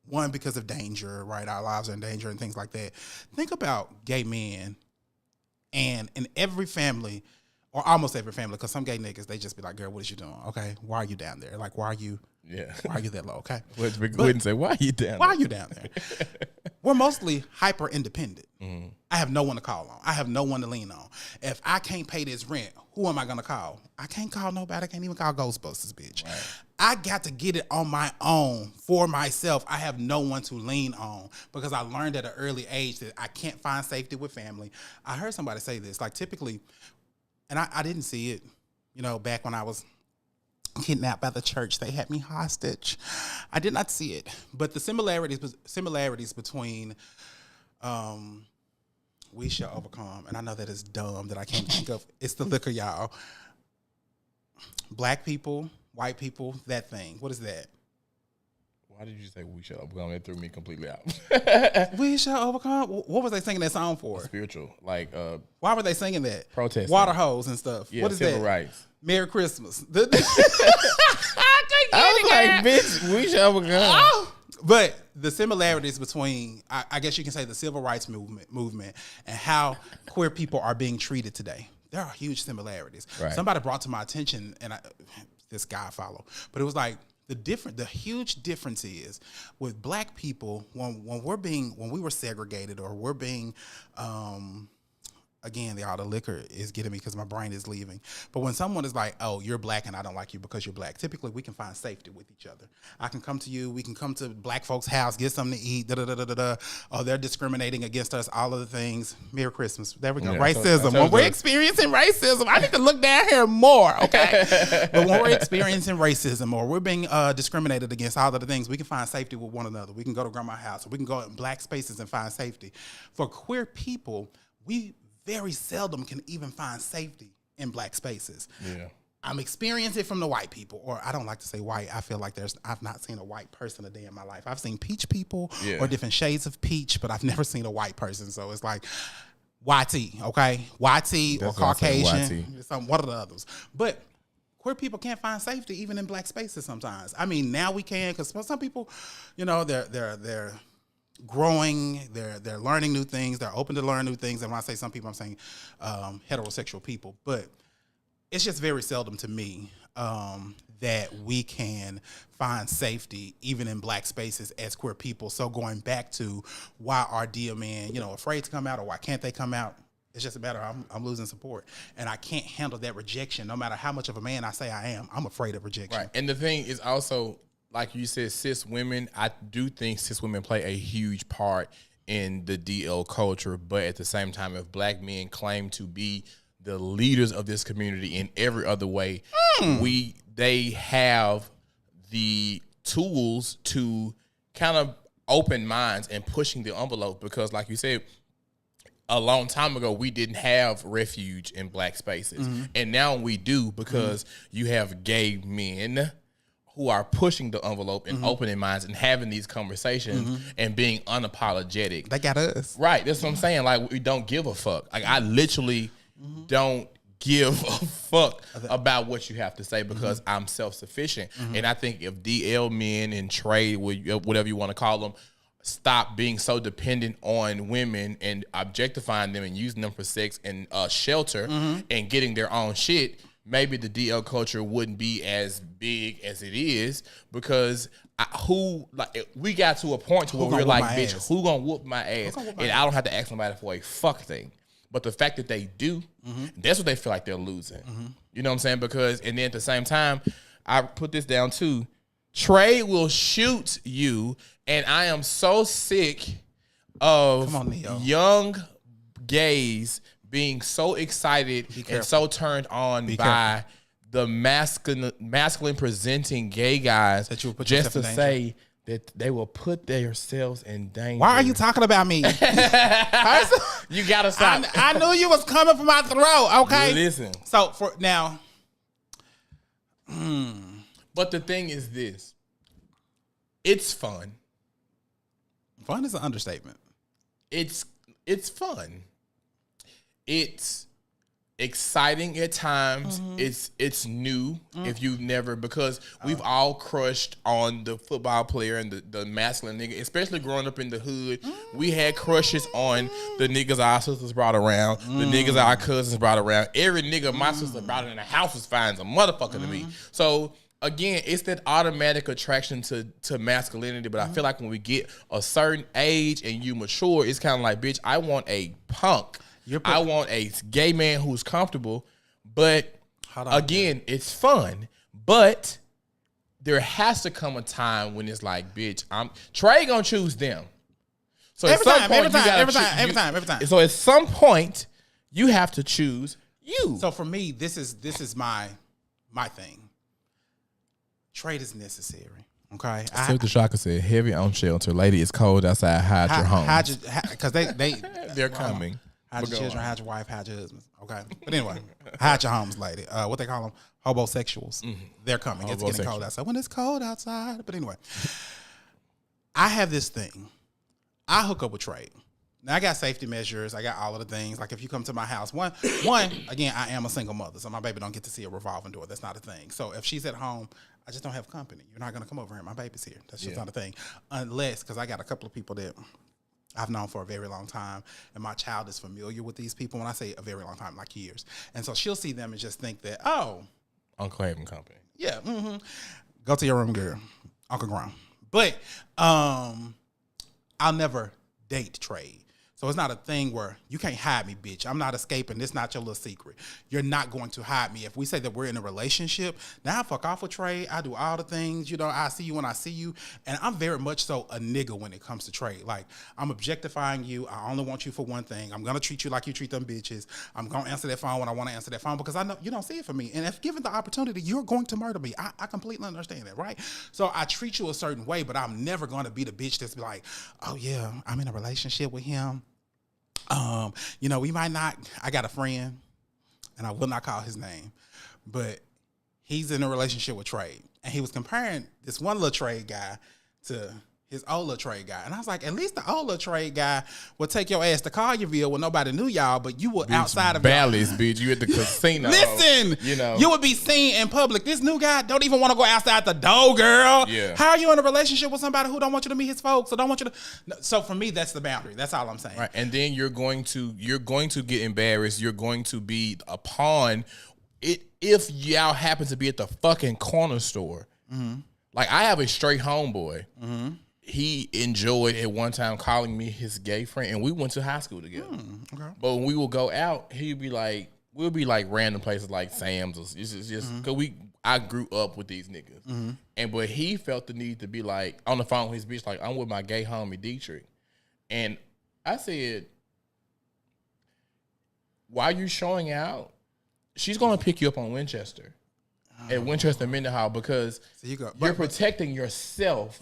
One, because of danger, right? Our lives are in danger and things like that. Think about gay men, and in every family, or almost every family, because some gay niggas, they just be like, girl, what is you doing? Okay, why are you down there? Like, why are you that low? Okay. Let's go ahead and say, why are you down there? Why are you down there? We're mostly hyper independent. Mm-hmm. I have no one to call on. I have no one to lean on. If I can't pay this rent, who am I going to call? I can't call nobody. I can't even call Ghostbusters, bitch. Right. I got to get it on my own for myself. I have no one to lean on because I learned at an early age that I can't find safety with family. I heard somebody say this, like typically, and I didn't see it, back when I was kidnapped by the church. They had me hostage. I did not see it. But the similarities between We Shall Overcome, and I know that is dumb that I can't think of. It's the liquor, y'all. Black people, white people, that thing. What is that? Why did you say We Shall Overcome? It threw me completely out. We shall overcome? What was they singing that song for? Spiritual. Like why were they singing that? Protesting. Water hose and stuff. Yeah, what is civil that? rights. Merry Christmas. I was like, bitch, we shall overcome. Oh. But the similarities between, I guess you can say, the civil rights movement and how queer people are being treated today. There are huge similarities. Right. Somebody brought to my attention, and this guy I follow, but it was like the huge difference is with black people when we were segregated or we're being again, the liquor is getting me because my brain is leaving. But when someone is like, oh, you're black and I don't like you because you're black, typically we can find safety with each other. I can come to you, we can come to black folks' house, get something to eat, Oh, they're discriminating against us, all of the things. Merry Christmas. There we go. Yeah, racism. When we're experiencing racism, I need to look down here more, okay? But when we're experiencing racism or we're being discriminated against, all of the things, we can find safety with one another. We can go to grandma's house, or we can go in black spaces and find safety. For queer people, we very seldom can even find safety in black spaces. Yeah. I'm experiencing it from the white people, or I don't like to say white. I feel like I've not seen a white person a day in my life. I've seen peach people or different shades of peach, but I've never seen a white person. So it's like YT, okay? YT or Caucasian, one of the others. But queer people can't find safety even in black spaces sometimes. I mean, now we can, because some people, they're growing, they're learning new things, they're open to learn new things. And when I say some people, I'm saying heterosexual people. But it's just very seldom to me that we can find safety even in black spaces as queer people. So going back to why are DL men, afraid to come out, or why can't they come out? It's just a matter of I'm losing support. And I can't handle that rejection. No matter how much of a man I say I am, I'm afraid of rejection. Right. And the thing is also, like you said, cis women, I do think cis women play a huge part in the DL culture. But at the same time, if black men claim to be the leaders of this community in every other way, they have the tools to kind of open minds and pushing the envelope. Because like you said, a long time ago, we didn't have refuge in black spaces. And now we do, because you have gay men who are pushing the envelope and opening minds and having these conversations and being unapologetic. They got us. Right. That's what I'm saying. Like, we don't give a fuck. Like, I literally don't give a fuck about what you have to say, because I'm self-sufficient. And I think if DL men and trade, whatever you want to call them, stop being so dependent on women and objectifying them and using them for sex and shelter and getting their own shit, maybe the DL culture wouldn't be as big as it is. Because we got to a point to where we're like, bitch, who gonna whoop my ass? And I don't have to ask somebody for a fuck thing. But the fact that they do, that's what they feel like they're losing. You know what I'm saying? Because, and then at the same time, I put this down too, Trey will shoot you, and I am so sick of young gays being so excited and so turned on by the masculine presenting gay guys that you will put just to say that they will put themselves in danger. Why are you talking about me? You gotta stop. I knew you was coming for my throat. Okay, listen. So for now, but the thing is this: it's fun. Fun is an understatement. It's fun. It's exciting at times. It's new if you've never, because we've all crushed on the football player and the masculine nigga, especially growing up in the hood. We had crushes on the niggas our sisters brought around, the niggas our cousins brought around. Every nigga my sister brought in the house was fine as a motherfucker to me. So again, it's that automatic attraction to masculinity. But I feel like when we get a certain age and you mature, it's kind of like, bitch, I want a punk. I want a gay man who's comfortable. But again, it's fun. But there has to come a time when it's like, bitch, Trey gonna choose them. So every time. So at some point, you have to choose you. So for me, this is my thing. Trade is necessary. Okay. So the shocker said, heavy on shelter. Lady, it's cold outside. Hide your home. Because they're coming. Hide your children, hide your wife, hide your husband. Okay. But anyway, hide your homes, lady. What they call them? Homosexuals. They're coming. It's getting cold outside. When it's cold outside. But anyway, I have this thing. I hook up with Trade. Now, I got safety measures. I got all of the things. Like, if you come to my house, one, again, I am a single mother, so my baby don't get to see a revolving door. That's not a thing. So if she's at home, I just don't have company. You're not going to come over here. My baby's here. That's just not a thing. Unless, because I got a couple of people that I've known for a very long time, and my child is familiar with these people. When I say a very long time, like years. And so she'll see them and just think that, oh. Uncle having company. Yeah. Go to your room, girl. Uncle Grown. But I'll never date Trade. So it's not a thing where you can't hide me, bitch. I'm not escaping. It's not your little secret. You're not going to hide me. If we say that we're in a relationship, now I fuck off with Trey. I do all the things, I see you when I see you. And I'm very much so a nigga when it comes to Trey. Like, I'm objectifying you. I only want you for one thing. I'm going to treat you like you treat them bitches. I'm going to answer that phone when I want to answer that phone because I know you don't see it for me. And if given the opportunity, you're going to murder me. I completely understand that, right? So I treat you a certain way, but I'm never going to be the bitch that's like, oh yeah, I'm in a relationship with him. We might not, I got a friend, and I will not call his name, but he's in a relationship with Trey. And he was comparing this one little trade guy to his old little trade guy. And I was like, at least the old little trade guy would take your ass to Collierville when nobody knew y'all, but you were outside of Bally's, bitch. You at the casino. Listen, you would be seen in public. This new guy don't even want to go outside the door, girl. Yeah. How are you in a relationship with somebody who don't want you to meet his folks or don't want you to? No, so for me, that's the boundary. That's all I'm saying. Right. And then you're going to get embarrassed. You're going to be a pawn if y'all happen to be at the fucking corner store. Mm-hmm. Like, I have a straight homeboy. Mm-hmm. He enjoyed at one time calling me his gay friend, and we went to high school together. Okay. But when we would go out, we'll be like random places like Sam's. Or it's just because I grew up with these niggas, but he felt the need to be like on the phone with his bitch, like, I'm with my gay homie Dietrich, and I said, while you showing out, she's gonna pick you up on Winchester. At Winchester Mendenhall, because you're protecting yourself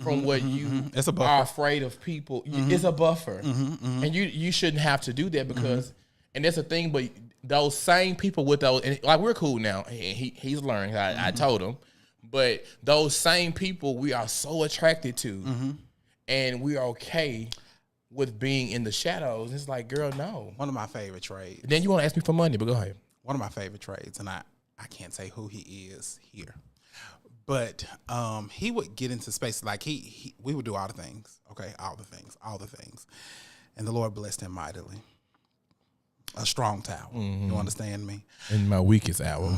from what you are afraid of people. It's a buffer. And you shouldn't have to do that because, and that's the thing, but those same people with those, and like, we're cool now. He's learned, I told him, but those same people we are so attracted to and we are okay with being in the shadows. It's like, girl, no. One of my favorite trades. Then you want to ask me for money, but go ahead. One of my favorite trades, and I can't say who he is here, but he would get into space like we would do all the things, okay, all the things, and the Lord blessed him mightily. A strong tower, you understand me? In my weakest hour,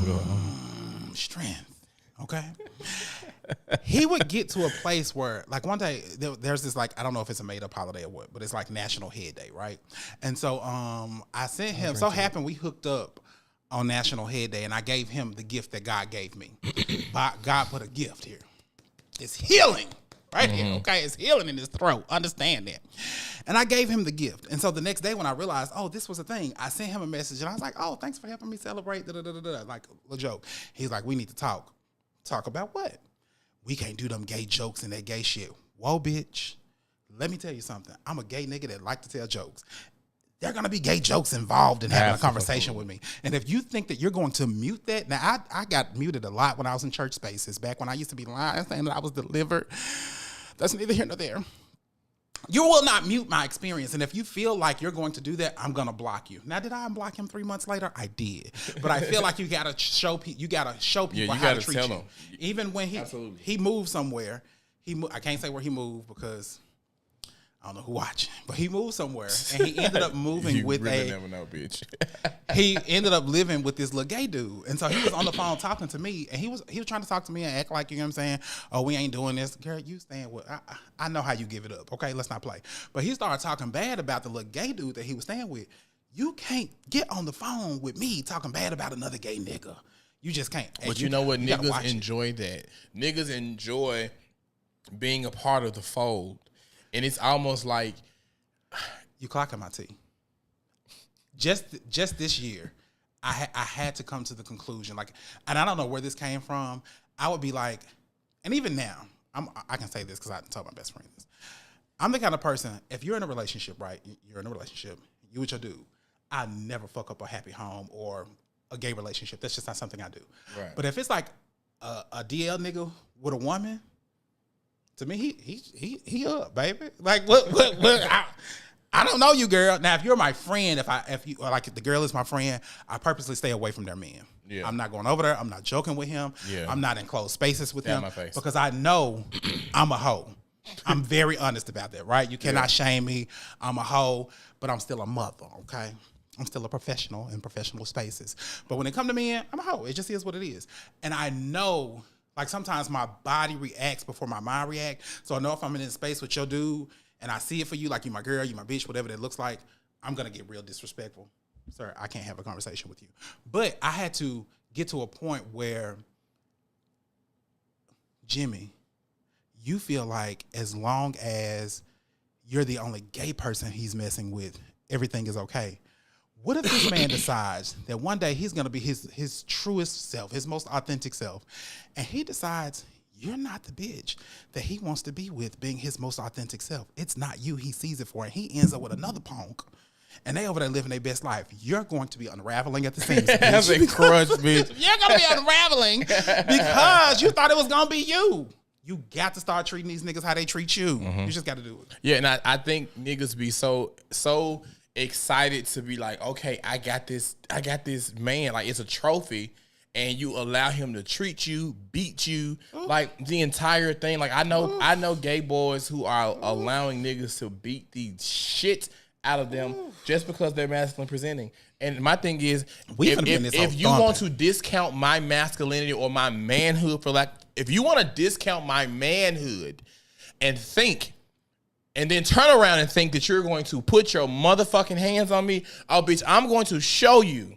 strength, okay. He would get to a place where, like, one day there's this, like, I don't know if it's a made up holiday or what, but it's like National Head Day, right? And so I sent him. So happened we hooked up on National Head Day, and I gave him the gift that God gave me. God put a gift here. It's healing right here, okay? It's healing in his throat. Understand that. And I gave him the gift. And so the next day when I realized, oh, this was a thing, I sent him a message, and I was like, oh, thanks for helping me celebrate, like a joke. He's like, we need to talk. Talk about what? We can't do them gay jokes and that gay shit. Whoa, bitch. Let me tell you something. I'm a gay nigga that like to tell jokes. There are going to be gay jokes involved in having a conversation with me. And if you think that you're going to mute that, now I got muted a lot when I was in church spaces, back when I used to be lying, saying that I was delivered. That's neither here nor there. You will not mute my experience. And if you feel like you're going to do that, I'm going to block you. Now, did I unblock him 3 months later? I did. But I feel like you got to show people how to treat you. Even when he moved somewhere, I can't say where he moved because I don't know who watching, but he moved somewhere, and he ended up moving with never know, bitch. He ended up living with this little gay dude, and so he was on the phone talking to me, and he was trying to talk to me and act like, you know what I'm saying, oh, we ain't doing this. Girl, you staying with, I know how you give it up, okay? Let's not play. But he started talking bad about the little gay dude that he was staying with. You can't get on the phone with me talking bad about another gay nigga. You just can't. But you know what? Niggas enjoy that. Niggas enjoy being a part of the fold. And it's almost like you clocking my tea. Just this year, I had to come to the conclusion, like, and I don't know where this came from. I would be like, and even now, I can say this because I told my best friend this. I'm the kind of person, if you're in a relationship, right? You're in a relationship, you with your dude. I never fuck up a happy home or a gay relationship. That's just not something I do. Right. But if it's like a DL nigga with a woman, to me, he up, baby. Like what I don't know you, girl. Now, if you're my friend, if you like the girl is my friend, I purposely stay away from their men. Yeah. I'm not going over there. I'm not joking with him. Yeah. I'm not in closed spaces with him because I know I'm a hoe. I'm very honest about that, right? You cannot shame me. I'm a hoe, but I'm still a mother, okay? I'm still a professional in professional spaces. But when it comes to men, I'm a hoe. It just is what it is. And I know, like, sometimes my body reacts before my mind reacts. So I know if I'm in a space with your dude and I see it for you, like you my girl, you my bitch, whatever that looks like, I'm gonna get real disrespectful. Sir, I can't have a conversation with you. But I had to get to a point where, Jimmy, you feel like as long as you're the only gay person he's messing with, everything is okay. What if this man decides that one day he's going to be his truest self, his most authentic self, and he decides you're not the bitch that he wants to be with being his most authentic self. It's not you he sees it for, and he ends up with another punk, and they over there living their best life. You're going to be unraveling at the seams. That's a crush, bitch. You're going to be unraveling because you thought it was going to be you. You got to start treating these niggas how they treat you. You just got to do it. Yeah, and I think niggas be so excited to be like, okay, I got this man, like it's a trophy, and you allow him to treat you, beat you, like the entire thing. Like I know gay boys who are allowing niggas to beat the shit out of them just because they're masculine presenting. And my thing is, if you want to discount my masculinity or my manhood if you want to discount my manhood and then turn around and think that you're going to put your motherfucking hands on me, oh bitch, I'm going to show you.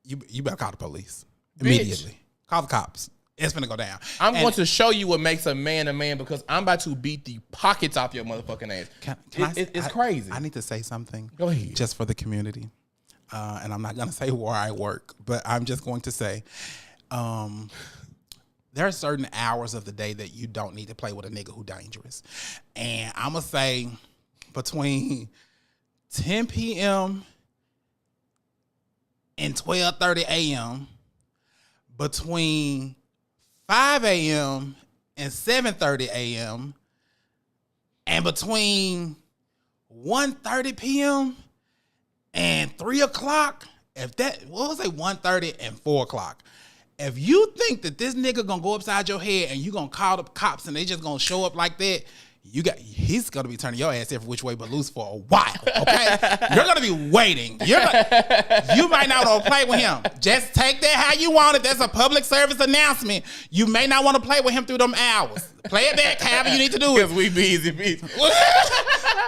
You better call the police immediately. Bitch. Call the cops. It's gonna go down. I'm going to show you what makes a man because I'm about to beat the pockets off your motherfucking ass. It's crazy. I need to say something. Go ahead. Just for the community. And I'm not going to say where I work, but I'm just going to say there are certain hours of the day that you don't need to play with a nigga who dangerous. And I'm going to say between 10 p.m. and 12:30 a.m., between 5 a.m. and 7:30 a.m., and between 1:30 p.m. and 3 o'clock, if that, what was it, 1:30 and 4 o'clock. If you think that this nigga gonna go upside your head and you gonna call the cops and they just gonna show up like that, he's gonna be turning your ass every which way but loose for a while, okay? You're gonna be waiting. You might not want to play with him. Just take that how you want it. That's a public service announcement. You may not want to play with him through them hours. Play it back however you need to do it. Because we busy, bitch.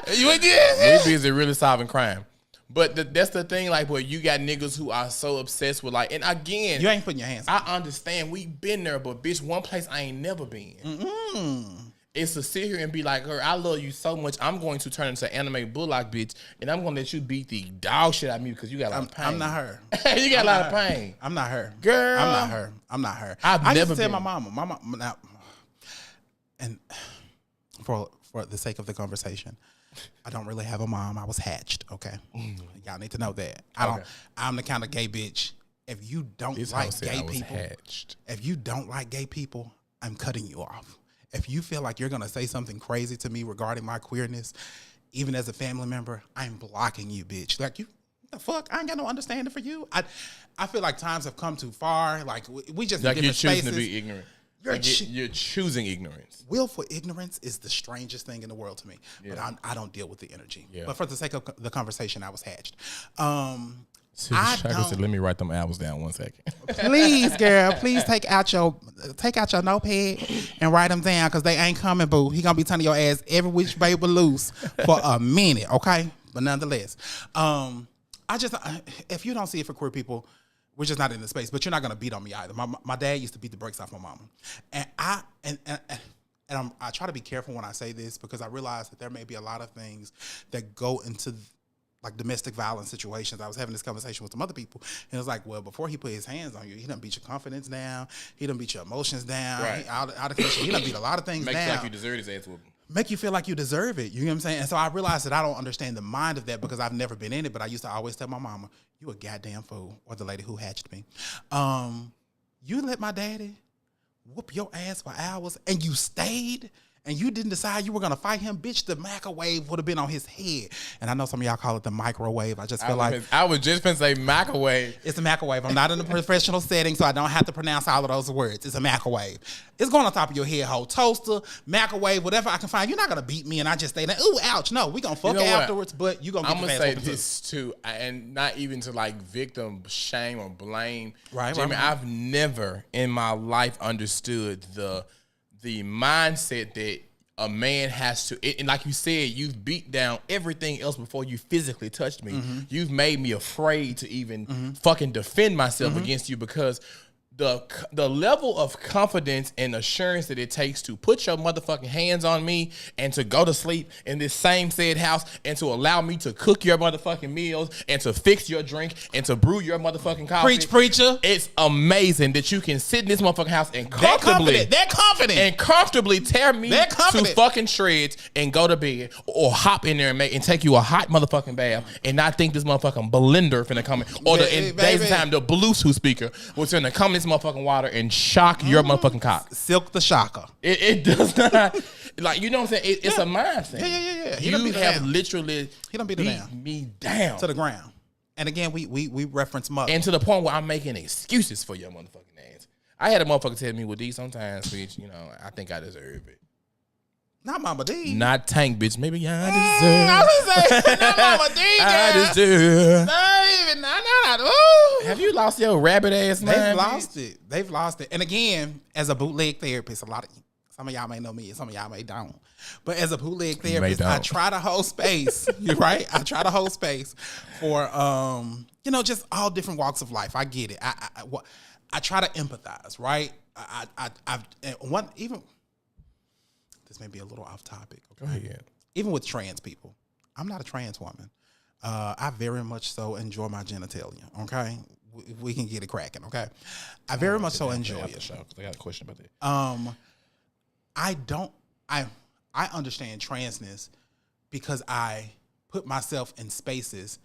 We busy really solving crime. But that's the thing, like, where you got niggas who are so obsessed with, like, and again, you ain't putting your hands on. I understand we been there, but bitch, one place I ain't never been. It's to sit here and be like, her, I love you so much, I'm going to turn into anime bullock, bitch, and I'm going to let you beat the dog shit out of me because you got a lot of pain. I'm not her. You got a lot of pain. I'm not her. Girl. I'm not her. I never tell my mama, now, and for the sake of the conversation, I don't really have a mom. I was hatched, okay? Y'all need to know that. I'm the kind of gay bitch. If you don't like gay people, if you don't like gay people, I'm cutting you off. If you feel like you're going to say something crazy to me regarding my queerness, even as a family member, I'm blocking you, bitch. Like, you, the fuck? I ain't got no understanding for you. I feel like times have come too far. Like, we just like in different spaces. You're choosing to be ignorant. You're choosing ignorance. Willful ignorance is the strangest thing in the world to me. Yeah. But I don't deal with the energy. Yeah. But for the sake of the conversation, I was hatched. Let me write them albums down 1 second. Please, girl, please take out your notepad and write them down because they ain't coming, boo. He gonna be turning your ass every which way but loose for a minute, okay? But nonetheless, if you don't see it for queer people, we're just not in the space. But you're not gonna beat on me either. My dad used to beat the brakes off my mama, and I try to be careful when I say this because I realize that there may be a lot of things that go into like domestic violence situations. I was having this conversation with some other people, and it was like, well, before he put his hands on you, he done beat your confidence down, he done beat your emotions down, right. He done beat a lot of things down. Make you like you deserve his ass whooping. Make you feel like you deserve it. You know what I'm saying? And so I realized that I don't understand the mind of that because I've never been in it, but I used to always tell my mama, you a goddamn fool, or the lady who hatched me. You let my daddy whoop your ass for hours and you stayed and you didn't decide you were going to fight him, bitch, the microwave would have been on his head. And I know some of y'all call it the microwave. I just feel I was just going to say microwave. It's a microwave. I'm not in a professional setting, so I don't have to pronounce all of those words. It's a microwave. It's going on top of your head, whole toaster, microwave, whatever I can find. You're not going to beat me and I just stay there, ooh, ouch. No, we going to fuck afterwards, but you going to get your ass I'm going to say this too, and not even to like victim shame or blame. Right, Jamie, I've never in my life understood the mindset that a man has to, and like you said, you've beat down everything else before you physically touched me. You've made me afraid to even fucking defend myself against you, because the level of confidence and assurance that it takes to put your motherfucking hands on me and to go to sleep in this same said house and to allow me to cook your motherfucking meals and to fix your drink and to brew your motherfucking coffee. Preach, preacher. It's amazing that you can sit in this motherfucking house and comfortably tear me to fucking shreds and go to bed, or hop in there and take you a hot motherfucking bath and not think this motherfucking blender finna come in, or in days time the Bluetooth speaker was finna come in this motherfucking water and shock your motherfucking cock. Silk the shocker. It does not, like, you know what I'm saying? It's a mindset. Yeah. You have literally beat me down to the ground. And again, we reference mother. And to the point where I'm making excuses for your motherfucking ass. I had a motherfucker tell me, well, D, sometimes, bitch, you know, I think I deserve it. Not Mama D. Not Tank, bitch. Maybe I deserve. I was gonna say, not Mama D. I deserve. Not. Have you lost your rabbit ass mind? They've lost it. And again, as a bootleg therapist, some of y'all may know me, some of y'all may don't. But as a bootleg therapist, I try to hold space. You're right. I try to hold space for just all different walks of life. I get it. I try to empathize. Right. This may be a little off topic. Okay? Go ahead. Even with trans people, I'm not a trans woman. I very much so enjoy my genitalia. Okay, we can get it cracking. Okay, I very much so enjoy it. I got a question about that. I understand transness because I put myself in spaces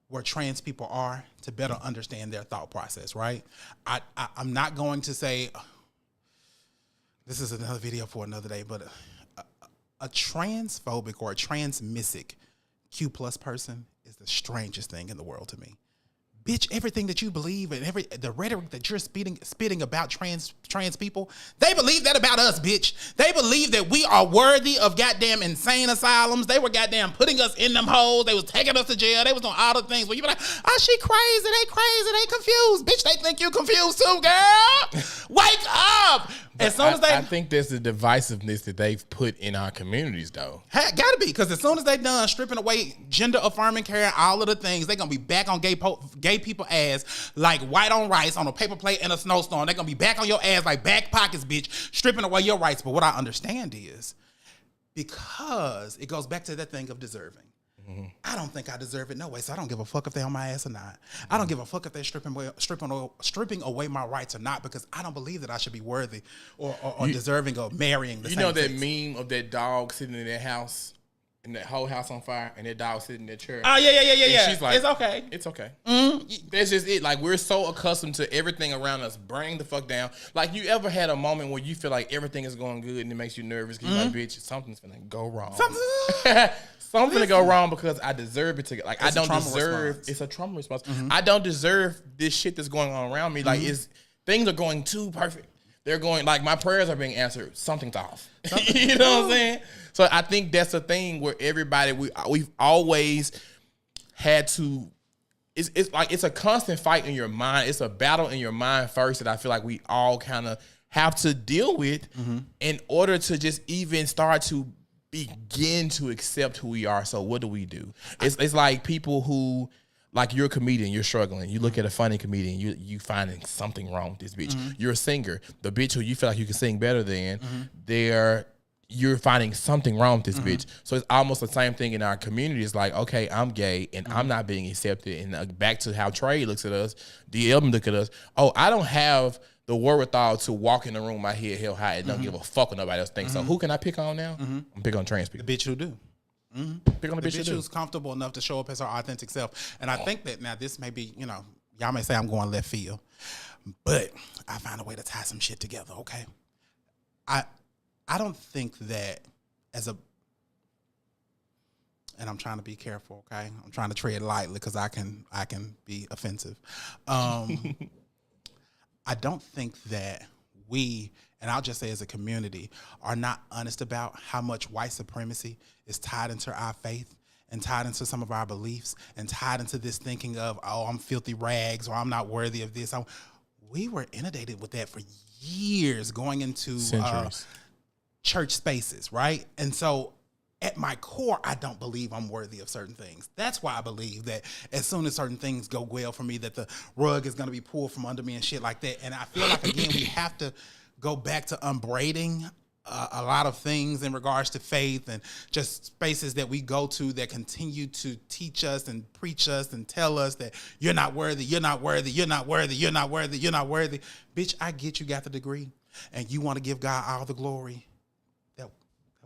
where trans people are to better understand their thought process. Right. I'm not going to say. This is another video for another day, but a transphobic or a transmissic Q+ person is the strangest thing in the world to me. Bitch, everything that you believe and the rhetoric that you're spitting about trans people, they believe that about us, bitch. They believe that we are worthy of goddamn insane asylums. They were goddamn putting us in them holes. They was taking us to jail. They was doing all the things where you be like, oh, she crazy. They confused. Bitch, they think you confused too, girl. Wake up. As soon as I think there's the divisiveness that they've put in our communities, though. Gotta be, because as soon as they done stripping away gender affirming care, all of the things, they gonna be back on gay people ass like white on rice on a paper plate in a snowstorm. They gonna be back on your ass like back pockets, bitch, stripping away your rights. But what I understand is, because it goes back to that thing of deserving. I don't think I deserve it no way, so I don't give a fuck if they on my ass or not. I don't give a fuck if they're stripping away my rights or not, because I don't believe that I should be worthy or deserving of marrying the same know that sex. Meme of that dog sitting in that house, and that whole house on fire, and that dog sitting in that chair? Oh, yeah. And she's like, it's okay. It's okay. That's just it. Like, we're so accustomed to everything around us burning the fuck down. Like, you ever had a moment where you feel like everything is going good and it makes you nervous because you're like, bitch, something's gonna go wrong. Something's gonna go wrong because I deserve it to. Like, I don't deserve. Response. It's a trauma response. I don't deserve this shit that's going on around me. Like, things are going too perfect. They're going, like, my prayers are being answered. Something's off. You know what I'm saying? So I think that's a thing where everybody, we've always had to, it's like, it's a constant fight in your mind. It's a battle in your mind first that I feel like we all kind of have to deal with in order to just even start to begin to accept who we are. So what do we do? It's like people who, like, you're a comedian, you're struggling. You look at a funny comedian, you finding something wrong with this bitch. You're a singer. The bitch who you feel like you can sing better than, you're finding something wrong with this bitch. So it's almost the same thing in our community. It's like, okay, I'm gay and I'm not being accepted. And back to how Trey looks at us, DL look at us. Oh, I don't have the wherewithal to walk in the room, my head held high, and don't give a fuck what nobody else thinks. So who can I pick on now? I'm pick on trans people. The bitch who do. Pick on the bitch who's comfortable enough to show up as her authentic self. And I think that now this may be, y'all may say I'm going left field, but I found a way to tie some shit together. Okay, I don't think that and I'm trying to be careful. Okay, I'm trying to tread lightly because I can be offensive. I don't think that we, and I'll just say as a community, are not honest about how much white supremacy is tied into our faith and tied into some of our beliefs and tied into this thinking of, oh, I'm filthy rags or I'm not worthy of this. We were inundated with that for years going into church spaces, right? And so at my core, I don't believe I'm worthy of certain things. That's why I believe that as soon as certain things go well for me, that the rug is going to be pulled from under me and shit like that. And I feel like, again, we have to go back to unbraiding a lot of things in regards to faith and just spaces that we go to that continue to teach us and preach us and tell us that you're not worthy, you're not worthy, you're not worthy, you're not worthy, you're not worthy. Bitch, I get you got the degree and you want to give God all the glory. That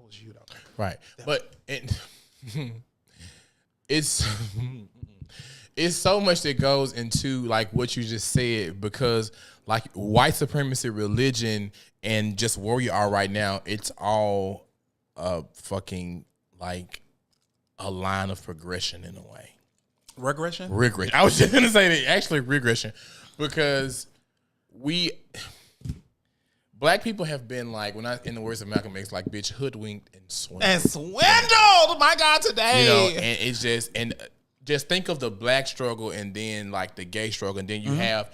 was you, though. Right. But it's so much that goes into like what you just said, because like white supremacy, religion, and just where you are right now, it's all fucking like a line of progression in a way. Regression? I was just gonna say that, actually regression, because black people have been like, when I, in the words of Malcolm X, like bitch hoodwinked and swindled. And swindled, my God, today. You know, and it's just, and just think of the black struggle and then like the gay struggle, and then you have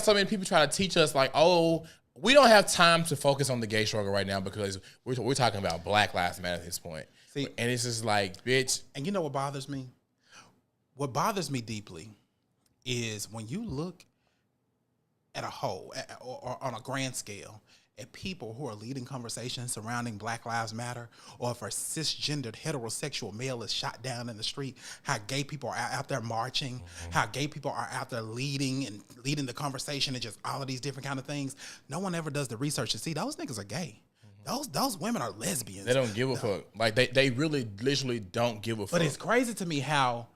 so many people try to teach us like, oh, we don't have time to focus on the gay struggle right now because we're talking about Black Lives Matter at this point. See, and it's just like, bitch. And you know what bothers me? What bothers me deeply is when you look at a whole, or on a grand scale, at people who are leading conversations surrounding Black Lives Matter, or if a cisgendered heterosexual male is shot down in the street, how gay people are out there marching, how gay people are out there leading the conversation, and just all of these different kind of things. No one ever does the research to see those niggas are gay. Those women are lesbians. They don't give a fuck. Like they really literally don't give a fuck. But it's crazy to me how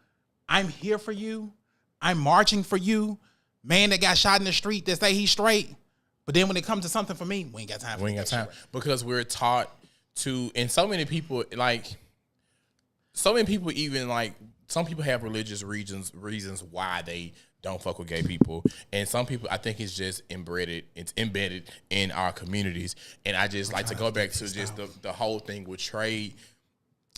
I'm here for you, I'm marching for you, man that got shot in the street that say he's straight. But then when it comes to something for me, we ain't got time. We ain't got time because we're taught to, and so many people even like, some people have religious reasons why they don't fuck with gay people, and some people, I think it's just embedded in our communities. And I just like to go back to just the whole thing with trade.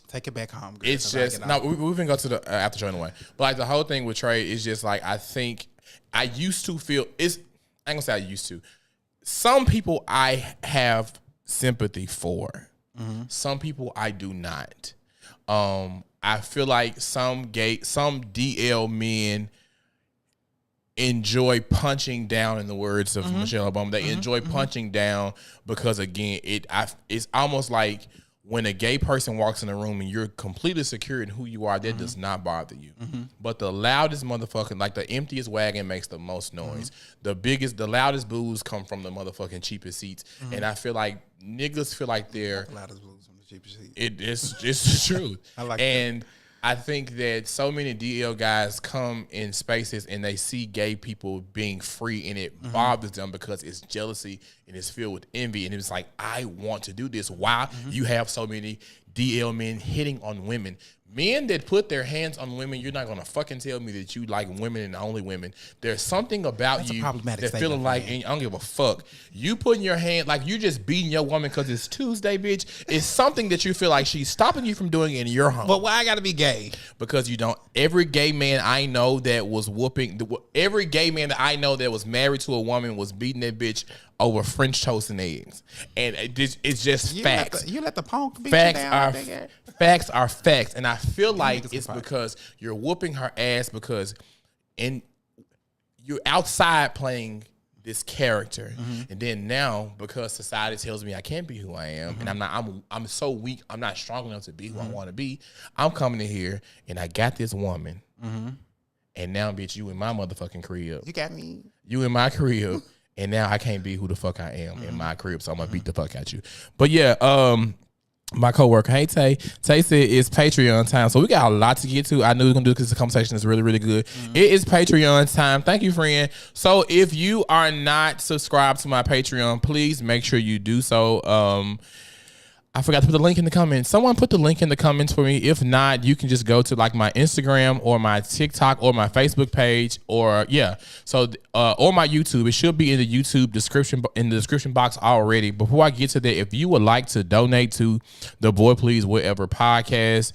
Take it back home. Girl, it's just no. We've been go to the after show anyway. But like the whole thing with trade is just like, I think I used to feel it's. I ain't gonna say I used to. Some people I have sympathy for. Some people I do not. I feel like some DL men enjoy punching down, in the words of Michelle Obama. They enjoy punching down because, again, it's almost like when a gay person walks in the room and you're completely secure in who you are, that does not bother you. But the loudest motherfucking, like the emptiest wagon makes the most noise. The loudest boos come from the motherfucking cheapest seats. And I feel like niggas feel like they're... The loudest boos from the cheapest seats. It's the truth. I like that. I think that so many DL guys come in spaces and they see gay people being free, and it bothers them because it's jealousy and it's filled with envy. And it's like, I want to do this. Why you have so many DL men hitting on women? Men that put their hands on women, you're not going to fucking tell me that you like women and only women. There's something about you that feeling like, and I don't give a fuck. You putting your hand, like you just beating your woman because it's Tuesday, bitch. It's something that you feel like she's stopping you from doing in your home. But why I got to be gay? Because you don't. Every gay man I know that was every gay man that I know that was married to a woman was beating that bitch over French toast and eggs. And it's just facts. You let the punk beat facts you down. Facts are facts. And I feel like it's because you're whooping her ass because you're outside playing this character. And then now, because society tells me I can't be who I am, and I'm so weak, I'm not strong enough to be who I want to be, I'm coming in here and I got this woman. And now, bitch, you in my motherfucking crib. You got me. You in my crib. And now I can't be who the fuck I am in my crib, so I'm gonna beat the fuck out you. But yeah, my coworker, hey Tay said it's Patreon time, so we got a lot to get to. I knew we were gonna do it because the conversation is really, really good. It is Patreon time. Thank you, friend. So if you are not subscribed to my Patreon, please make sure you do so. I forgot to put the link in the comments. Someone put the link in the comments for me. If not, you can just go to like my Instagram or my TikTok or my Facebook page or or my YouTube. It should be in the YouTube description box already. Before I get to that, if you would like to donate to the Boy Please Whatever podcast,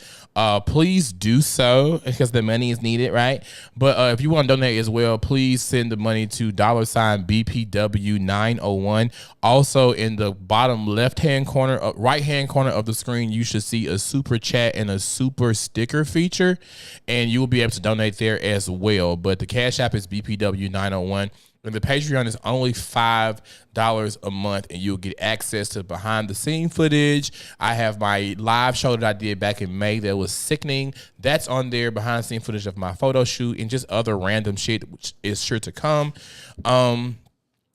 please do so because the money is needed, right? But if you want to donate as well, please send the money to $BPW901. Also, in the bottom right-hand corner of the screen, you should see a super chat and a super sticker feature, and you will be able to donate there as well. But the Cash App is BPW901. And the Patreon is only $5 a month, and you'll get access to behind-the-scene footage. I have my live show that I did back in May that was sickening. That's on there, behind-the-scene footage of my photo shoot and just other random shit, which is sure to come.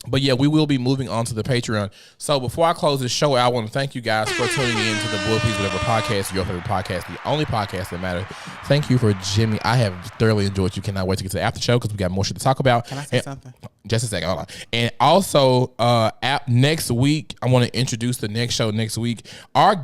But yeah, we will be moving on to the Patreon. So before I close this show, I want to thank you guys for tuning in to the Boy Please Whatever podcast, your favorite podcast, the only podcast that matters. Thank you for Jimmy. I have thoroughly enjoyed you. Cannot wait to get to the after show because we got more shit to talk about. Can I say something? Just a second. Hold on. And also, next week, I want to introduce the next show next week. Are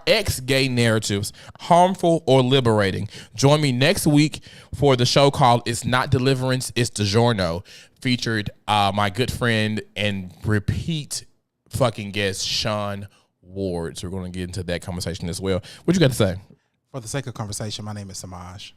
ex-gay narratives harmful or liberating? Join me next week for the show called It's Not Deliverance, It's DiGiorno, featured my good friend and repeat fucking guest, Sean Ward. So we're going to get into that conversation as well. What you got to say? For the sake of conversation, my name is Samaj.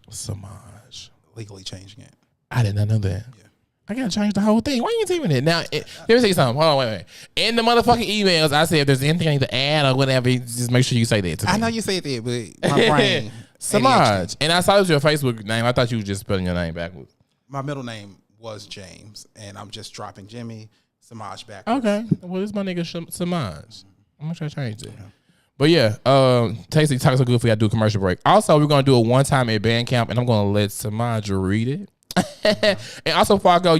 Legally changing it. I did not know that. Yeah. I gotta change the whole thing. Why are you doing it? Now, let me say something. Hold on, wait. In the motherfucking emails, I said if there's anything I need to add or whatever, just make sure you say that to me. I know you said that, but my brain. Samaj. And I saw it was your Facebook name. I thought you were just spelling your name backwards. My middle name was James, and I'm just dropping Jimmy, Samaj backwards. Okay. Well, this is my nigga Samaj. I'm gonna try to change it. Yeah. But yeah, Tasty Talk So Good if we gotta do a commercial break. Also, we're gonna do a one-time at Bandcamp, and I'm gonna let Samaj read it. And also before I go,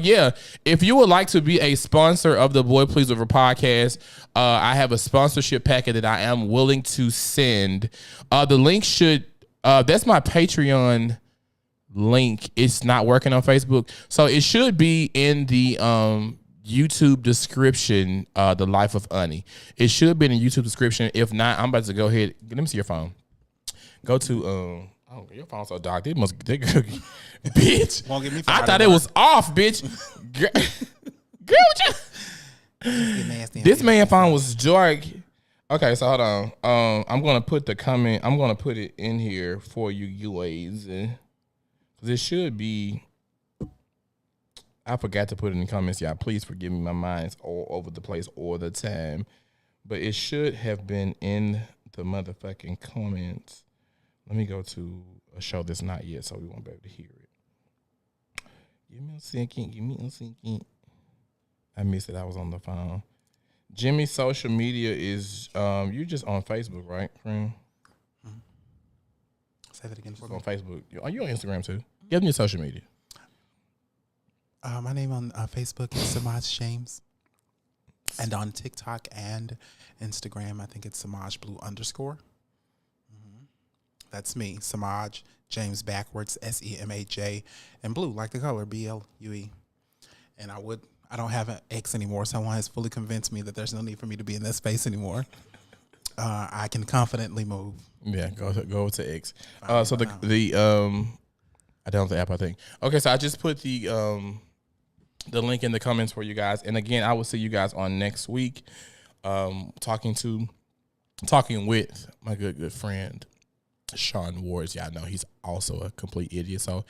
if you would like to be a sponsor of the Boy Please Whatever podcast, I have a sponsorship packet that I am willing to send. The link should that's my Patreon link. It's not working on Facebook, so it should be in the YouTube description. The Life of Unnie. It should be in the YouTube description. If not, I'm about to go ahead. Let me see your phone. Go to oh, your phone's so dark. Bitch. Won't get me I thought it was off, bitch. Girl, this man's phone was dark. Okay, so hold on. I'm gonna put the comment. I'm gonna put it in here for you guys. This should be. I forgot to put it in the comments, y'all. Please forgive me. My mind's all over the place all the time, but it should have been in the motherfucking comments. Let me go to a show that's not yet, so we won't be able to hear it. Give me a second. I missed it. I was on the phone. Jimmy's social media is you just on Facebook, right, friend? Mm-hmm. Say that again. On Facebook. Are you on Instagram too? Give me your social media. My name on Facebook is Samaj James, and on TikTok and Instagram, I think it's Samaj Blue _. Mm-hmm. That's me, Samaj James backwards, SEMAJ, and blue like the color BLUE. And I don't have an X anymore. Someone has fully convinced me that there's no need for me to be in that space anymore. I can confidently move. Yeah, go to X. So the I don't have the app, I think. Okay, so I just put the link in the comments for you guys. And again, I will see you guys on next week. Talking with my good friend Sean Ward. Y'all know he's also a complete idiot. So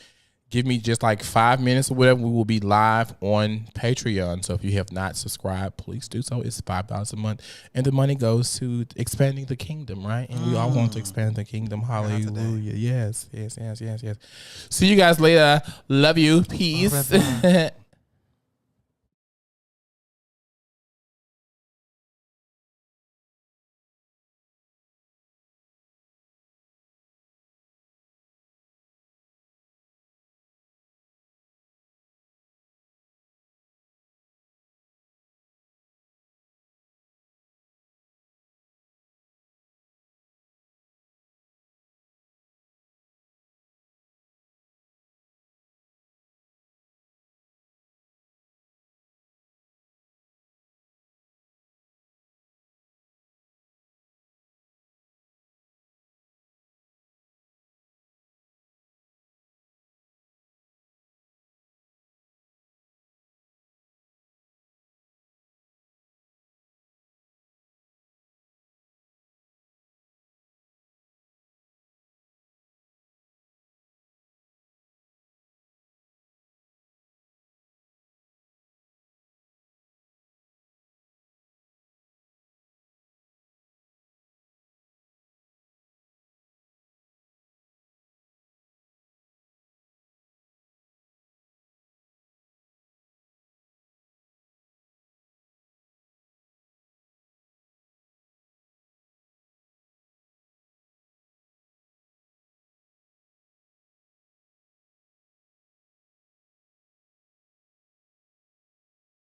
give me just like 5 minutes or whatever. We will be live on Patreon. So if you have not subscribed, please do so. It's $5 a month. And the money goes to expanding the kingdom, right? And we all want to expand the kingdom. Hallelujah. Yes. See you guys later. Love you. Peace.